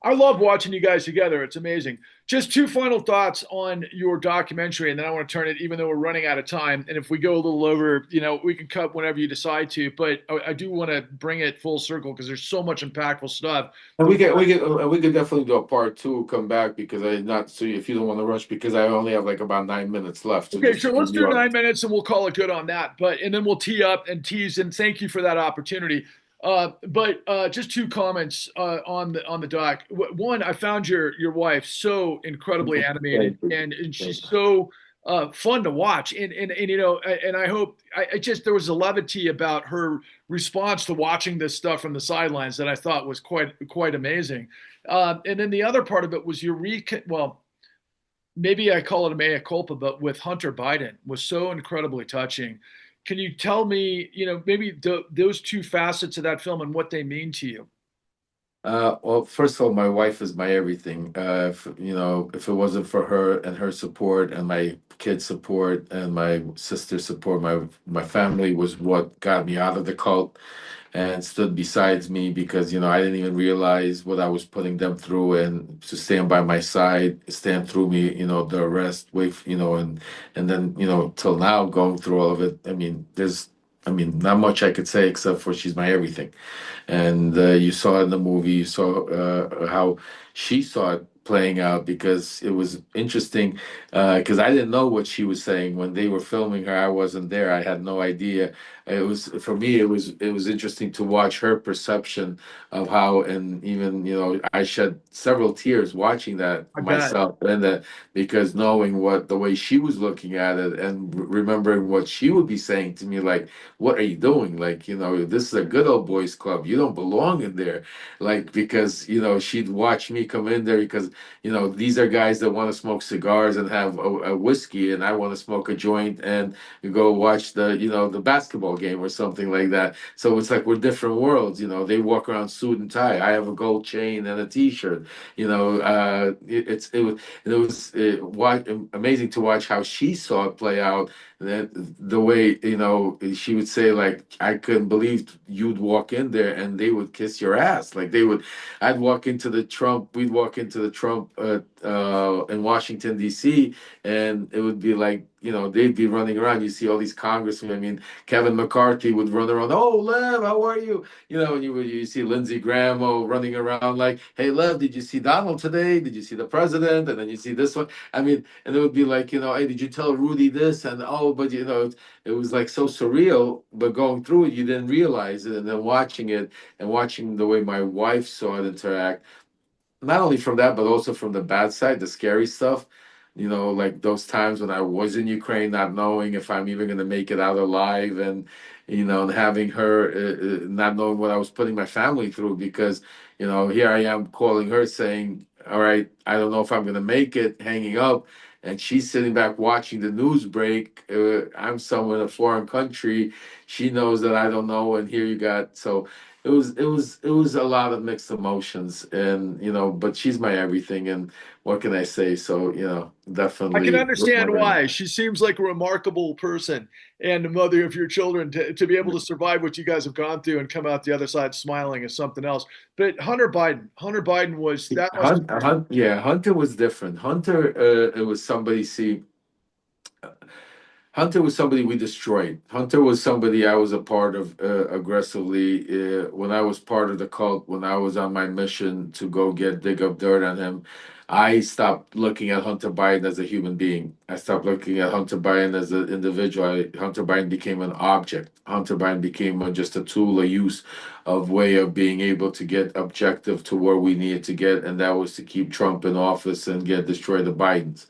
I love watching you guys together. It's amazing. Just two final thoughts on your documentary, and then I want to turn it, even though we're running out of time. And if we go a little over, we can cut whenever you decide to. But I do want to bring it full circle, because there's so much impactful stuff. And we could definitely do a part two, come back, because I not so if you don't want to rush, because I only have like about 9 minutes left. So Okay, just so to let's give do you a 9 minutes and we'll call it good on that. And then we'll tee up and tease. And thank you for that opportunity. But just two comments on the doc. One, I found your wife so incredibly animated, Thank you. and Thank she's you. so fun to watch. And you know, and I hope I just there was a levity about her response to watching this stuff from the sidelines that I thought was quite amazing. And then the other part of it was your well, maybe I call it a mea culpa, but with Hunter Biden was so incredibly touching. Can you tell me, you know, maybe those two facets of that film and what they mean to you? Well, first of all, my wife is my everything. If, you know, if it wasn't for her and her support and my kids' support and my sister's support, my family was what got me out of the cult and stood besides me because, you know, I didn't even realize what I was putting them through and to stand by my side, stand through me, you know, the arrest, wait, you know, and then, you know, till now going through all of it. I mean, not much I could say except for she's my everything. And you saw in the movie, you saw how she saw it playing out because it was interesting because I didn't know what she was saying when they were filming her. I wasn't there. I had no idea. It was for me. It was interesting to watch her perception of how, and even you know, I shed several tears watching that I bet. myself, and that because knowing what the way she was looking at it and remembering what she would be saying to me, like what are you doing? Like, you know, this is a good old boys club. You don't belong in there. Like, because, you know, she'd watch me come in there because, you know, these are guys that want to smoke cigars and have a whiskey, and I want to smoke a joint and go watch the, you know, the basketball game or something like that. So it's like we're different worlds. You know, they walk around suit and tie. I have a gold chain and a T-shirt. You know, it was amazing to watch how she saw it play out that the way you know she would say like I couldn't believe you'd walk in there and they would kiss your ass like they would. We'd walk into the Trump in Washington DC, and it would be like you know they'd be running around. You see all these congressmen. I mean, Kevin McCarthy would run around, oh Lev, how are you? You know, and you see Lindsey Graham running around like, hey Lev, did you see Donald today? Did you see the president? And then you see this one. I mean, and it would be like, you know, hey, did you tell Rudy this? And oh, but you know, it was like so surreal. But going through it, you didn't realize it, and then watching it and watching the way my wife saw it interact, not only from that, but also from the bad side, the scary stuff. You know, like those times when I was in Ukraine, not knowing if I'm even going to make it out alive, and you know, and having her not knowing what I was putting my family through, because you know, here I am calling her saying, "All right, I don't know if I'm going to make it," hanging up, and she's sitting back watching the news break. I'm somewhere in a foreign country. She knows that I don't know, and here you got so it was a lot of mixed emotions, and you know, but she's my everything, and what can I say? So you know, I can definitely understand why. She seems like a remarkable person and the mother of your children to be able to survive what you guys have gone through and come out the other side smiling is something else. But Hunter Biden was that must Yeah, Hunter was different. Hunter, it was somebody. See, Hunter was somebody we destroyed. Hunter was somebody I was a part of aggressively when I was part of the cult. When I was on my mission to go dig up dirt on him, I stopped looking at Hunter Biden as a human being. I stopped looking at Hunter Biden as an individual. Hunter Biden became an object. Hunter Biden became just a tool, a use of way of being able to get objective to where we needed to get, and that was to keep Trump in office and destroy the Bidens.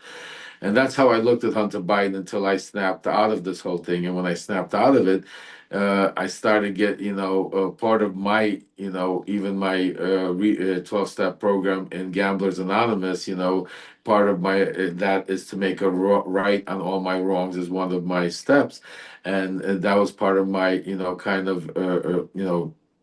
And that's how I looked at Hunter Biden until I snapped out of this whole thing. And when I snapped out of it, I started get part of my even my 12-step program in Gamblers Anonymous. Part of my that is to make a right on all my wrongs is one of my steps, and that was part of my kind of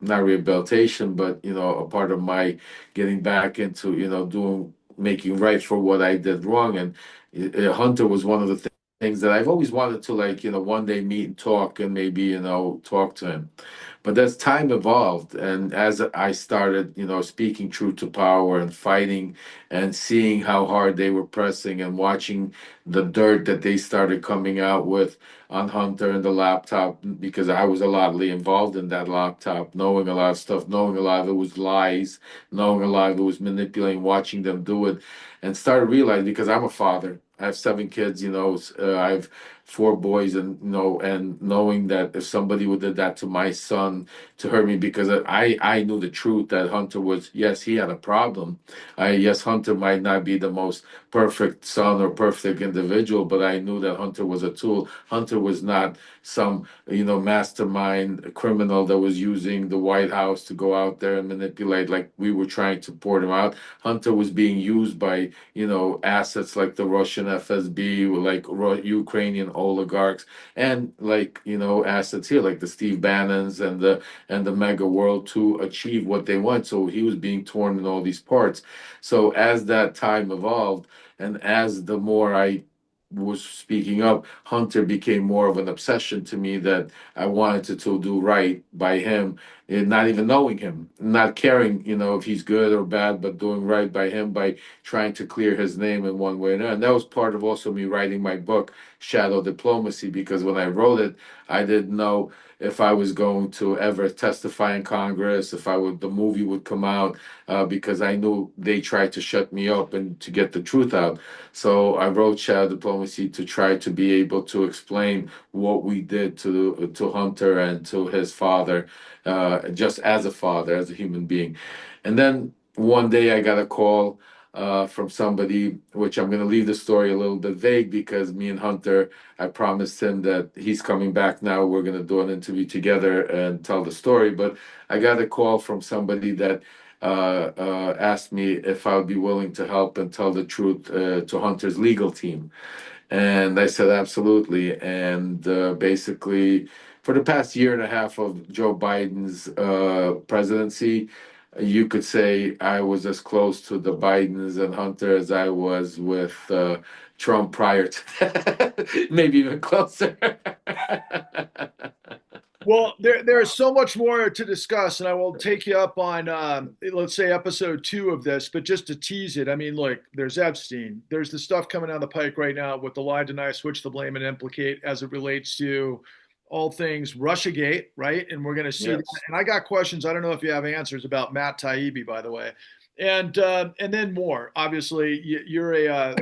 not rehabilitation, but a part of my getting back into doing making right for what I did wrong. And Hunter was one of the things that I've always wanted to one day meet and talk and maybe talk to him. But as time evolved and as I started speaking truth to power and fighting and seeing how hard they were pressing and watching the dirt that they started coming out with on Hunter and the laptop, because I was a lotly involved in that laptop, knowing a lot of stuff, knowing a lot of it was lies, knowing a lot of it was manipulating, watching them do it, and started realizing, because I'm a father. I have 7 kids. I've four boys, and and knowing that if somebody would did that to my son to hurt me, because I knew the truth that Hunter was, yes, he had a problem. Yes, Hunter might not be the most perfect son or perfect individual, but I knew that Hunter was a tool. Hunter was not some mastermind criminal that was using the White House to go out there and manipulate like we were trying to port him out. Hunter was being used by assets like the Russian FSB, like Ukrainian oligarchs, and like assets here like the Steve Bannons and the mega world to achieve what they want. So he was being torn in all these parts. So as that time evolved, and as the more I was speaking up, Hunter became more of an obsession to me, that I wanted to do right by him, and not even knowing him, not caring, if he's good or bad, but doing right by him by trying to clear his name in one way or another. And that was part of also me writing my book, Shadow Diplomacy, because when I wrote it, I didn't know if I was going to ever testify in Congress, if the movie would come out, because I knew they tried to shut me up and to get the truth out. So I wrote Shadow Diplomacy to try to be able to explain what we did to Hunter and to his father, just as a father, as a human being. And then one day I got a call from somebody, which I'm going to leave the story a little bit vague, because me and Hunter, I promised him that he's coming back now. We're going to do an interview together and tell the story. But I got a call from somebody that asked me if I would be willing to help and tell the truth to Hunter's legal team. And I said, absolutely. And basically, for the past year and a half of Joe Biden's presidency, you could say I was as close to the Bidens and Hunter as I was with Trump prior to that, maybe even closer. Well, there is so much more to discuss, and I will take you up on, let's say, episode 2 of this. But just to tease it, I mean, look, there's Epstein. There's the stuff coming down the pike right now with the lie, deny, switch the blame, and implicate as it relates to all things RussiaGate, right? And we're going to see that. Yes. And I got questions. I don't know if you have answers about Matt Taibbi, by the way, and then more. Obviously, you're a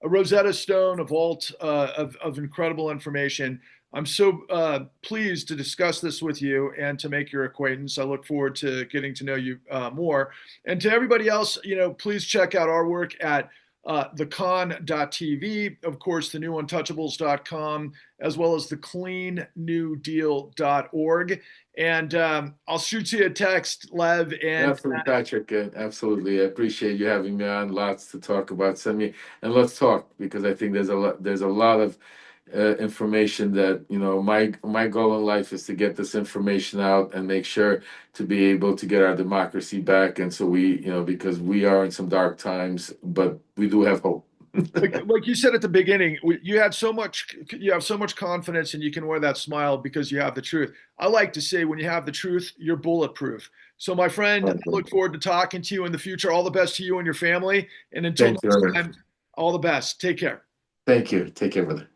Rosetta Stone, a vault of incredible information. I'm so pleased to discuss this with you and to make your acquaintance. I look forward to getting to know you more. And to everybody else, please check out our work at thecon.tv, of course, thenewuntouchables.com, as well as thecleannewdeal.org. And I'll shoot you a text, Lev. And Absolutely, Patrick. Absolutely. I appreciate you having me on. Lots to talk about. Send me and let's talk, because I think there's a lot of information that my goal in life is to get this information out and make sure to be able to get our democracy back. And so we, because we are in some dark times, but we do have hope. like you said at the beginning, you have so much confidence, and you can wear that smile because you have the truth. I like to say, when you have the truth, you're bulletproof. So, my friend, I look forward to talking to you in the future. All the best to you and your family. And until Thank you, next brother. time, all the best. Take care. Thank you. Take care, brother.